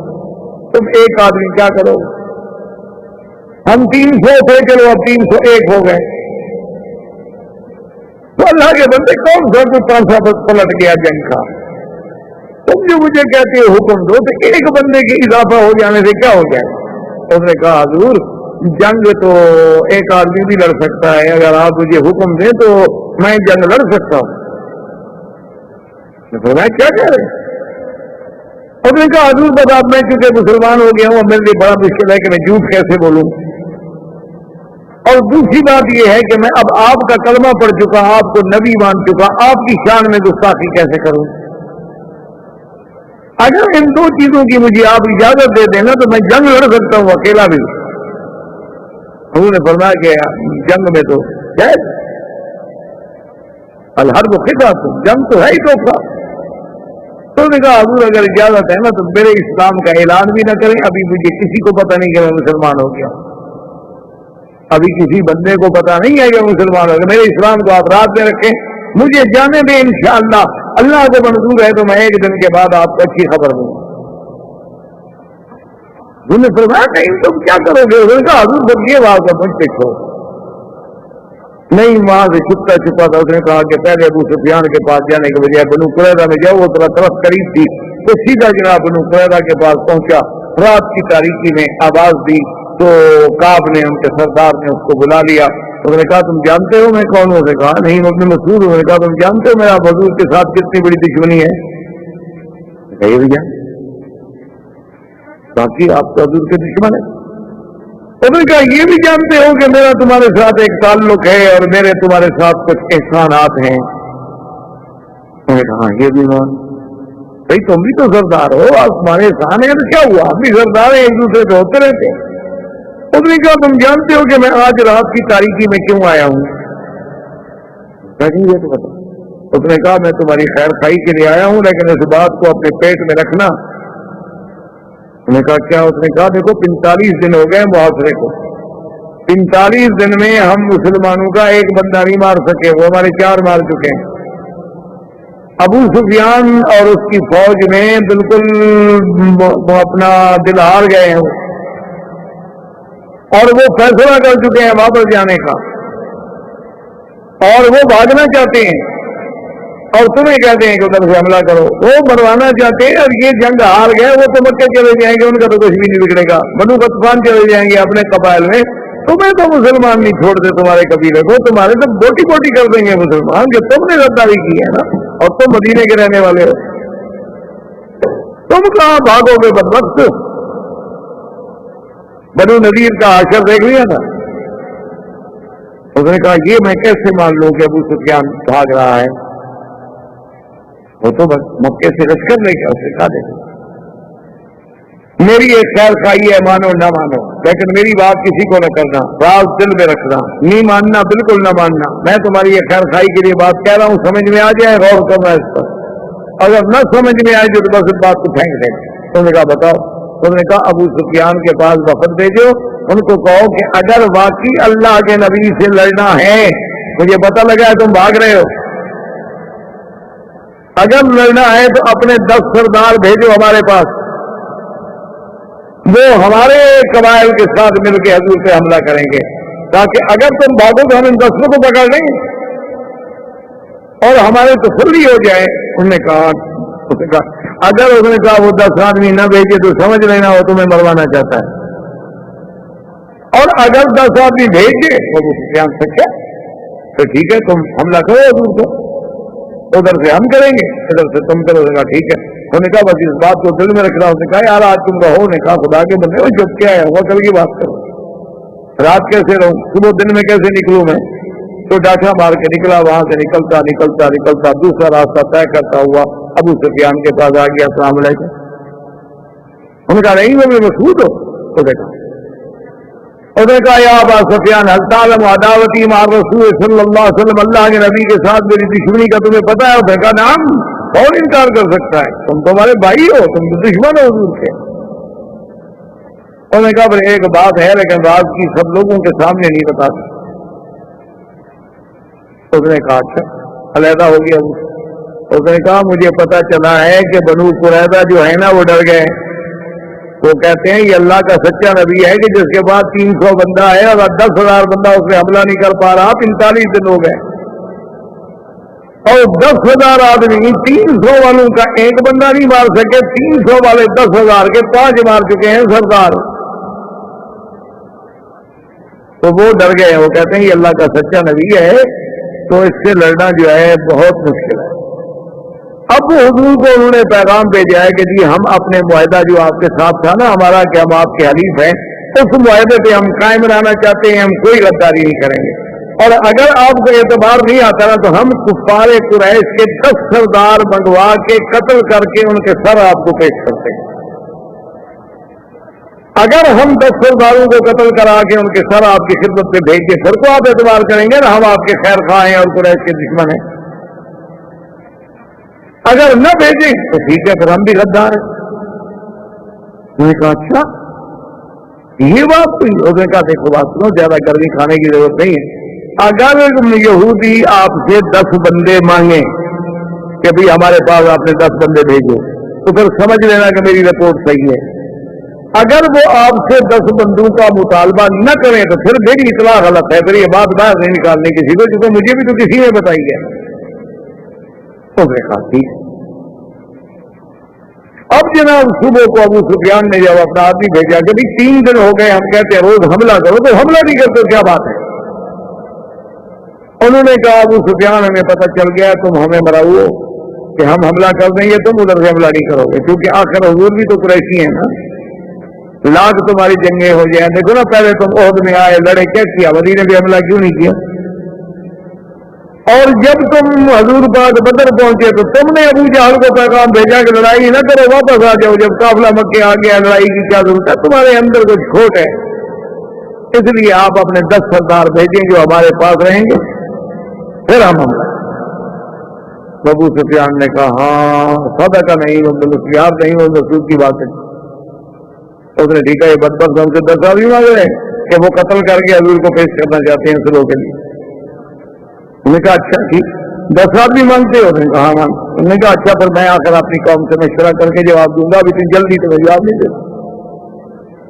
تم ایک آدمی کیا کرو؟ ہم 300 تھے، چلو اب 301 ہو گئے. تو اللہ کے بندے کون سا کوئی پانچا پلٹ گیا جنگ کا؟ تم جو مجھے کہتے ہو حکم دو، تو ایک بندے کے اضافہ ہو جانے سے کیا ہو جائے؟ اس نے کہا حضور جنگ تو ایک آدمی بھی لڑ سکتا ہے، اگر آپ مجھے حکم دیں تو میں جنگ لڑ سکتا ہوں. میں کیا کہہ رہے؟ اس نے کہا حضور بتا، میں چونکہ مسلمان ہو گیا ہوں، اب میرے لیے بڑا مشکل ہے کہ میں جھوٹ کیسے بولوں، اور دوسری بات یہ ہے کہ میں اب آپ کا کلمہ پڑھ چکا، آپ کو نبی مان چکا، آپ کی شان میں گستاخی کیسے کروں؟ اگر ان دو چیزوں کی مجھے آپ اجازت دے دینا تو میں جنگ لڑ سکتا ہوں اکیلا بھی. حضور نے فرمایا کہ جنگ میں تو جائز، الحرب خطہ، جنگ تو ہے ہی دھوکہ. تو نے کہا حضور اگر اجازت ہے نا تو میرے اسلام کا اعلان بھی نہ کریں، ابھی مجھے کسی کو پتہ نہیں کہ میں مسلمان ہو گیا، ابھی کسی بندے کو پتہ نہیں ہے کہ مسلمان ہو گیا، میرے اسلام کو آپ رات میں رکھیں، مجھے جانے دیں، انشاءاللہ اللہ کو منظور ہے تو میں ایک دن کے بعد آپ کو اچھی خبر دوں. انہوں نے فرمایا نہیں تم کیا کرو گے؟ انہوں نے کہا حضور سب یہ بات ہے، مجھ سے چھوڑ نہیں. وہاں سے چھپتا چھپا تھا. اس نے کہا کہ پہلے ابو سفیان کے پاس جانے کے بجائے بنو قریظہ میں جاؤ، وہ تھوڑا طرف قریب تھی، تو سیدھا جناب بنو قریظہ کے پاس پہنچا. رات کی تاریکی میں آواز دی تو کعب نے، ان کے سردار نے اس کو بلا لیا. اس نے کہا تم جانتے ہو میں کون ہوں؟ اس نے کہا نہیں ابن مسعود. انہوں نے کہا تم جانتے ہو میرا حضور کے ساتھ کتنی بڑی دشمنی ہے؟ کہیے بھیا باقی آپ تو حضور کے دشمن ہیں. انہوں نے کہا یہ بھی جانتے ہو کہ میرا تمہارے ساتھ ایک تعلق ہے اور میرے تمہارے ساتھ کچھ احسانات ہیں؟ انہوں نے کہا یہ بھی مان بھائی تم بھی تو سردار ہو، آپ تمہارے احسان ہے تو کیا ہوا، آپ بھی سردار ہیں، ایک دوسرے سے ہوتے رہتے. انہوں نے کہا تم جانتے ہو کہ میں آج رات کی تاریکی میں کیوں آیا ہوں؟ یہ تو بتا. اس نے کہا میں تمہاری خیر خائی کے لیے آیا ہوں، لیکن اس بات کو اپنے پیٹ میں رکھنا. انہوں نے کہا کیا؟ اس نے کہا دیکھو 45 دن ہو گئے محاصرے کو، 45 دن میں ہم مسلمانوں کا ایک بندہ نہیں مار سکے، وہ ہمارے 4 مار چکے ہیں. ابو سفیان اور اس کی فوج میں بالکل اپنا دل ہار گئے ہیں اور وہ فیصلہ کر چکے ہیں واپس جانے کا، اور وہ بھاگنا چاہتے ہیں اور تمہیں کہتے ہیں کہ ادھر سے حملہ کرو. وہ مروانا چاہتے ہیں اور یہ جنگ ہار گئے، وہ تو مکے چلے جائیں گے، ان کا تو کچھ بھی نہیں بگڑے گا. بنو غطفان چلے جائیں گے اپنے قبائل میں، تمہیں تو مسلمان نہیں چھوڑتے، تمہارے قبیلے کو تمہارے تو بوٹی بوٹی کر دیں گے مسلمان، جو تم نے غداری کی ہے نا، اور تم مدینے کے رہنے والے ہو، تم کہاں بھاگو گے بدبخت. بنو نذیر کا حشر دیکھ لیا نا. اس نے کہا یہ میں کیسے مان لوں کہ ابو سفیان بھاگ رہا ہے، وہ تو بس مکے سے رش کر لے گا، اسے کہا دے میری ایک خیر خائی ہے، مانو نہ مانو، لیکن میری بات کسی کو نہ کرنا، راز دل میں رکھنا، نہیں ماننا بالکل نہ ماننا. میں تمہاری ایک خیر خائی کے لیے بات کہہ رہا ہوں، سمجھ میں آ جائے غور کرنا اس پر، اگر نہ سمجھ میں آئے جو تو بس اس بات کو پھینک دیں. انہوں نے کہا بتاؤ. انہوں نے کہا ابو سفیان کے پاس وفد بھیجو، ان کو کہو کہ اگر واقعی اللہ کے نبی سے لڑنا ہے، مجھے پتہ لگا ہے تم بھاگ رہے ہو، اگر لڑنا ہے تو اپنے 10 سردار بھیجو ہمارے پاس، وہ ہمارے قبائل کے ساتھ مل کے حضور پہ حملہ کریں گے، تاکہ اگر تم بھاگو تو ہم ان 10 کو پکڑ لیں گے اور ہمارے تسلی ہو جائے۔ انہوں نے کہا اگر اس نے کہا وہ 10 آدمی نہ بھیجے تو سمجھ لینا وہ تمہیں مروانا چاہتا ہے، اور اگر 10 آدمی بھیجے وہ سفیان سے کیا تو ٹھیک ہے تم حملہ کرو حضور کو، ادھر سے ہم کریں گے ادھر سے تم کرو۔ کہا ٹھیک ہے۔ انہوں نے کہا بس اس بات کو دل میں رکھ رہا ہوں۔ کہا یار آج تم رہو۔ نے کہا خدا کے بندے جب کیا ہے وہ کل کی بات کرو، رات کیسے رہوں، صبح دن میں کیسے نکلوں میں؟ تو ڈاٹا مار کے نکلا، وہاں سے نکلتا دوسرا راستہ طے کرتا ہوا ابو سفیان کے پاس آ گیا۔ السلام علیکم۔ انہوں نے کہا نہیں وہ مسعود ہو؟ انہوں نے کہا یا ابا سفیان هل تعلم عداوتی مع رسول صلی اللہ علیہ وسلم، اللہ کے نبی کے ساتھ میری دشمنی کا تمہیں پتا ہے؟ انہوں نے کہا نعم، کون انکار کر سکتا ہے، تم تو ہمارے بھائی ہو، تم تو دشمن ہو حضور کے۔ انہوں نے کہا پھر ایک بات ہے لیکن راز کی سب لوگوں کے سامنے نہیں بتا سکتا۔ اس نے کہا اچھا، علیحدہ ہو گیا۔ اس نے کہا مجھے پتا چلا ہے کہ بنو قریظہ جو ہے نا وہ ڈر گئے، وہ کہتے ہیں یہ اللہ کا سچا نبی ہے کہ جس کے بعد 300 بندہ ہے اور 10,000 بندہ اس پہ حملہ نہیں کر پا رہا، 45 دن ہو گئے، اور 10,000 آدمی 300 والوں کا ایک بندہ نہیں مار سکے، 300 والے 10,000 کے 5 مار چکے ہیں سردار۔ تو وہ ڈر گئے، وہ کہتے ہیں یہ اللہ کا سچا نبی ہے تو اس سے لڑنا جو ہے بہت مشکل ہے۔ اب حضور کو انہوں نے پیغام بھیجا ہے کہ جی ہم اپنے معاہدہ جو آپ کے ساتھ تھا نا ہمارا کہ ہم آپ کے حلیف ہیں، اس معاہدے پہ ہم قائم رہنا چاہتے ہیں، ہم کوئی غداری نہیں کریں گے، اور اگر آپ کو اعتبار نہیں آتا نا تو ہم کفار قریش کے 10 سردار منگوا کے قتل کر کے ان کے سر آپ کو پیش کرتے ہیں۔ اگر ہم 10 سرداروں کو قتل کرا کے ان کے سر آپ کی خدمت پہ بھیج کے پھر کو آپ اعتبار کریں گے نا ہم آپ کے خیر خواہ ہیں اور قریش کے دشمن ہیں، اگر نہ بھیجیں تو ٹھیک ہے پھر ہم بھی غدار ہیں۔ میں نے کہا اچھا یہ بات ہوئی؟ اس نے کہا دیکھو بات سنو، زیادہ گرمی کھانے کی ضرورت نہیں ہے، اگر یہودی آپ سے 10 بندے مانگیں کہ بھئی ہمارے پاس آپ نے 10 بندے بھیجو تو پھر سمجھ لینا کہ میری رپورٹ صحیح ہے، اگر وہ آپ سے 10 بندوں کا مطالبہ نہ کریں تو پھر میری اطلاع غلط ہے، پھر یہ بات باہر نہیں نکالنے کسی کو، کیونکہ مجھے بھی تو کسی نے بتائی ہے۔ تو نے کہا ٹھیک۔ اب جناب صبح کو ابو سفیان نے جب اپنا آدمی بھیجا کہ بھائی 3 دن ہو گئے ہم کہتے ہیں روز حملہ کرو تو حملہ نہیں کرتے کیا بات ہے؟ انہوں نے کہا ابو سفیان ہمیں پتہ چل گیا تم ہمیں مراؤ کہ ہم حملہ کر دیں گے، تم ادھر سے حملہ نہیں کرو گے، کیونکہ آخر حضور بھی تو قریشی ہیں نا، لاکھ تمہاری جنگیں ہو جائیں۔ دیکھو نا پہلے تم عہد میں آئے لڑے، کیا کیا؟ مدینے بھی حملہ کیوں نہیں کیا؟ اور جب تم حضور پاک بدر پہنچے تو تم نے ابو جہل کو پیغام بھیجا کہ لڑائی نہ کرو، واپس آ جاؤ، جب قافلہ مکے آ گیا لڑائی کی کیا ضرورت ہے، تمہارے اندر کچھ کھوٹ ہے، اس لیے آپ اپنے 10 سردار بھیجیں جو ہمارے پاس رہیں گے پھر ہم حملہ۔ ابو سفیان نے کہا ہاں صدق نہیں وہ یار نہیں وہ مسعود کی بات ہے۔ اس نے ٹھیک ہے یہ بدبخت ہم سے 10 آدمی مانگ رہے ہیں کہ وہ قتل کر کے حضور کو پیش کرنا چاہتے ہیں سلو کے لیے۔ انہوں نے کہا اچھا ٹھیک 10 آدمی مانگتے ہو؟ نے کہا مان۔ انہوں نے کہا اچھا پھر میں آخر اپنی قوم سے مشورہ کر کے جواب دوں گا، اب اتنی جلدی تو میں جواب نہیں دوں۔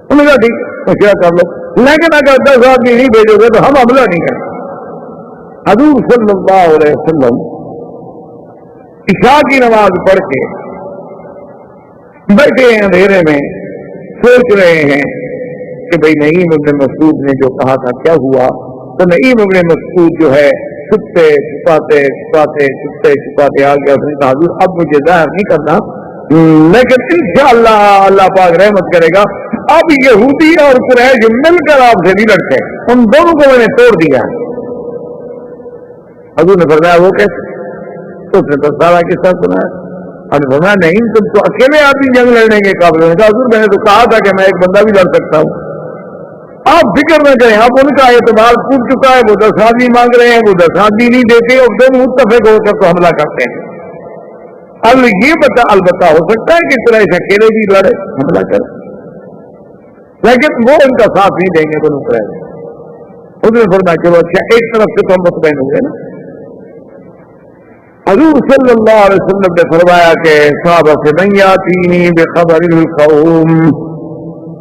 انہوں نے کہا ٹھیک مشورہ کر لو، لیکن اگر 10 آدمی نہیں بھیجو گے تو ہم حملہ نہیں کریں۔ حضور صلی اللہ علیہ وسلم عشاء کی نماز پڑھ کے بیٹھے ہیں اندھیرے میں، سوچ رہے ہیں کہ بھئی نعیم ابن مسعود نے جو کہا تھا کیا ہوا؟ تو نعیم ابن مسعود جو ہے چھپتے چھپاتے آ گیا۔ اس نے کہا حضور اب مجھے ظاہر نہیں کرنا، لیکن انشاءاللہ اللہ پاک رحمت کرے گا، اب یہودی اور قریش مل کر آپ سے نہیں لڑتے، ان دونوں کو میں نے توڑ دیا۔ حضور نے فرمایا وہ کیسے؟ تو اس نے تو سارا قصہ سنایا۔ اور فرمایا نہیں تم تو اکیلے آدمی جنگ لڑنے کے قابل ہو۔ حضور میں نے تو کہا تھا کہ میں ایک بندہ بھی لڑ سکتا ہوں، آپ فکر نہ کریں، اب ان کا اعتبار ٹوٹ چکا ہے، وہ 10 آدمی مانگ رہے ہیں، وہ 10 آدمی نہیں دیتے، اور دونوں متفق ہو کر تو حملہ کرتے ہیں۔ اب یہ البتہ ہو سکتا ہے کہ قریش اکیلے بھی لڑے حملہ کرے، لیکن وہ ان کا ساتھ نہیں دیں گے دونوں قریش۔ اس نے فرمایا چلو اچھا ایک طرف سے تو ہم مطمئن ہو گئے نا۔ حضور صلی اللہ علیہ وسلم نے فرمایا کہ صحابہ سے من یاتینی بخبر القوم،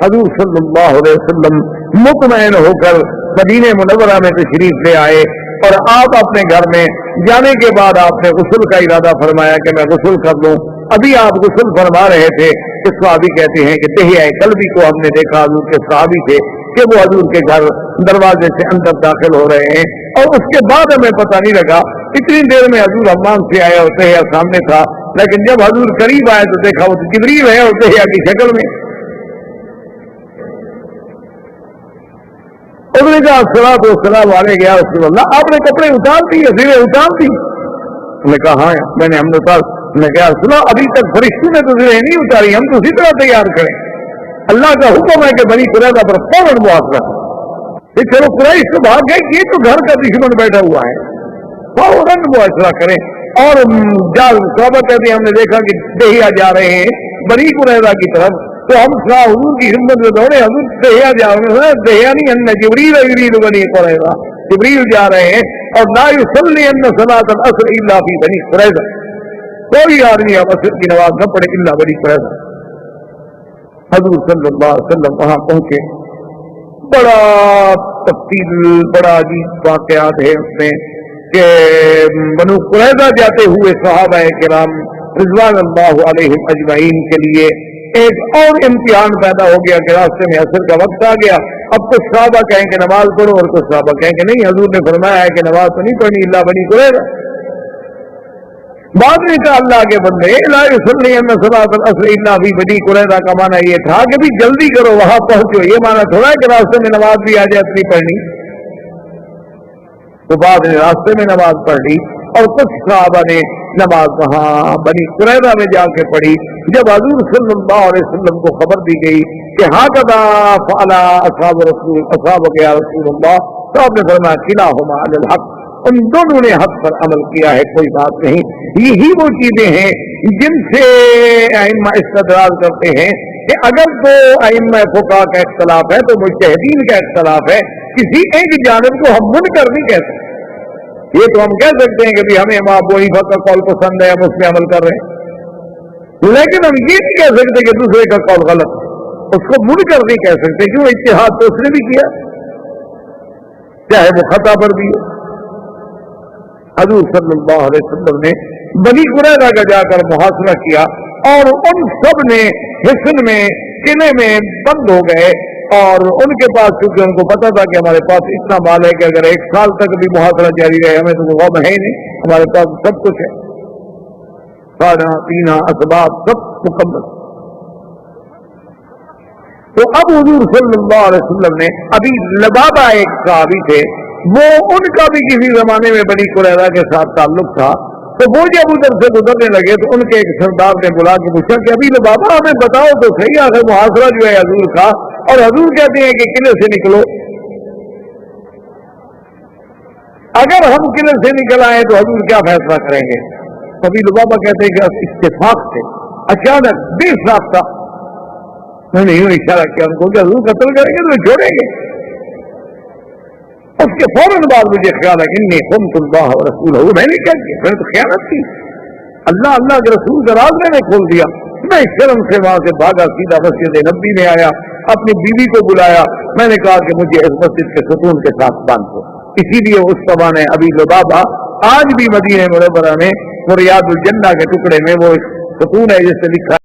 حضور صلی اللہ علیہ وسلم مطمئن ہو کر مدینہ منورہ میں تشریف لے آئے، اور آپ اپنے گھر میں جانے کے بعد آپ نے غسل کا ارادہ فرمایا کہ میں غسل کر لوں۔ ابھی آپ غسل فرما رہے تھے کہ صحابی کہتے ہیں کہ دہیہ کلبی کو ہم نے دیکھا، حضور کے صحابی تھے کہ وہ حضور کے گھر دروازے سے اندر داخل ہو رہے ہیں، اور اس کے بعد ہمیں پتہ نہیں لگا، اتنی دیر میں حضور حمام سے آیا اور دہیہ سامنے تھا، لیکن جب حضور قریب آئے تو دیکھا وہ جبریل ہے اور دہیہ کی شکل میں۔ انہوں نے کہا الصلاۃ والسلام علیک یا رسول اللہ، آپ نے کپڑے اتار دیے، زیریں اتار دی؟ انہوں نے کہا ہاں میں نے، ہم نے اتار۔ انہوں نے کہا سنا ابھی تک فرشتوں نے تو زیریں نہیں اتاری، ہم تو اسی طرح تیار کریں۔ اللہ کا حکم ہے کہ بنی قریظہ پر فوراً محاصرہ، چلو قریش سے بھاگ گئے، یہ تو گھر کا دشمن بیٹھا ہوا ہے، فوراً محاصرہ کریں۔ اور صحابہ کہتے ہیں ہم نے دیکھا کہ دہیہ جا رہے ہیں بنی قریظہ کی طرف، تو ہم حضور کی خدمت میں دوڑے، حضور دہیہ جا رہے ہیں، دہیہ نہیں ان جبریل یرید بنی قریظہ، جبریل جا رہے ہیں، اور لا یصلی ان صلاۃ العصر الا فی بنی قریظہ، کوئی آدمی اب عصر کی نماز نہ پڑھے الا بنی قریظہ۔ حضور صلی اللہ علیہ وسلم وہاں پہنچے، بڑا تفصیل، بڑا عجیب واقعات ہے اس میں کہ بنو قریظہ جاتے ہوئے صحابہ کرام رضوان اللہ علیہم اجمعین کے لیے ایک اور امتحان پیدا ہو گیا کہ راستے میں عصر کا وقت آ گیا۔ اب کچھ صحابہ کہیں کہ نماز پڑھو اور کچھ صحابہ کہیں کہ نہیں، حضور نے فرمایا ہے کہ نماز تو نہیں پڑھنی الا بنی قریظہ۔ بعد میں کہا اللہ کے بندے لا یصلی ان صلاۃ العصر الا فی بنی قریظہ کا معنی یہ تھا کہ بھی جلدی کرو وہاں پہنچو، یہ معنی تھوڑا ہے کہ راستے میں نماز بھی آ جائے اپنی پڑھنی۔ تو بعد میں راستے میں نماز پڑھ لی، اور کچھ صحابہ نے نماز وہاں بنی قریظہ میں جا کے پڑھی۔ جب حضور صلی اللہ علیہ وسلم کو خبر دی گئی کہ ہاکذا فعل اصحاب یا رسول اللہ، تو آپ نے فرمایا کلاہما علی الحق، ان دونوں نے حق پر عمل کیا ہے، کوئی بات نہیں۔ یہی وہ چیزیں ہیں جن سے ائمہ استدلال کرتے ہیں کہ اگر تو ائمہ فقہا کا اختلاف ہے تو مجتہدین کا اختلاف ہے، کسی ایک جانب کو ہم منکر نہیں کہہ سکتے۔ یہ تو ہم کہہ سکتے ہیں کہ بھی ہمیں امام ابو حنیفہ کا قول پسند ہے، ہم اس پہ عمل کر رہے ہیں، لیکن ہم یہ نہیں کہہ سکتے کہ دوسرے کا قول غلط ہے، اس کو منکر نہیں کہہ سکتے، کیوں؟ اجتہاد تو اس نے بھی کیا، چاہے وہ خطا پر بھی ہو۔ حضور صلی اللہ علیہ وسلم نے بنی قریظہ کا جا کر محاصرہ کیا، اور ان سب نے حصن میں قلعے میں بند ہو گئے، اور ان کے پاس چونکہ ان کو پتا تھا کہ ہمارے پاس اتنا مال ہے کہ اگر 1 سال تک بھی محاصرہ جاری رہے ہمیں تو غم ہے ہی نہیں، ہمارے پاس سب کچھ ہے، کھانا پینا اسباب سب مکمل۔ تو اب حضور صلی اللہ علیہ وسلم نے، ابھی لبابہ ایک صحابی تھے، وہ ان کا بھی کسی زمانے میں بنی قریظہ کے ساتھ تعلق تھا، تو وہ جب ادھر سے گزرنے لگے تو ان کے ایک سردار نے بلا کے پوچھا کہ ابھی لبابہ ہمیں بتاؤ تو صحیح، آخر محاصرہ جو ہے حضور کا، اور حضور کہتے ہیں کہ قلعے سے نکلو، اگر ہم قلعے سے نکل آئے تو حضور کیا فیصلہ کریں گے؟ ابھی لبابہ کہتے ہیں کہ اتفاق سے اچانک بے ساختہ میں نے یوں اشارہ کیا ان کو کہ حضور قتل کریں گے تو چھوڑیں گے۔ اس کے فوراً بعد مجھے خیال ہے انی خنت اللہ و رسولہ، میں نے کیا کیا؟ میں نے تو خیانت کی، اللہ کے رسول کا راز میں نے کھول دیا۔ میں شرم سے وہاں سے بھاگا، سیدھا مسجد نبوی میں آیا، اپنی بیوی کو بلایا، میں نے کہا کہ مجھے اس مسجد کے ستون کے ساتھ باندھ دو۔ اسی لیے اس زمانے ابھی لبابہ آج بھی مدینہ منورہ میں ریاض الجنہ کے ٹکڑے میں وہ ستون ہے جس سے لکھا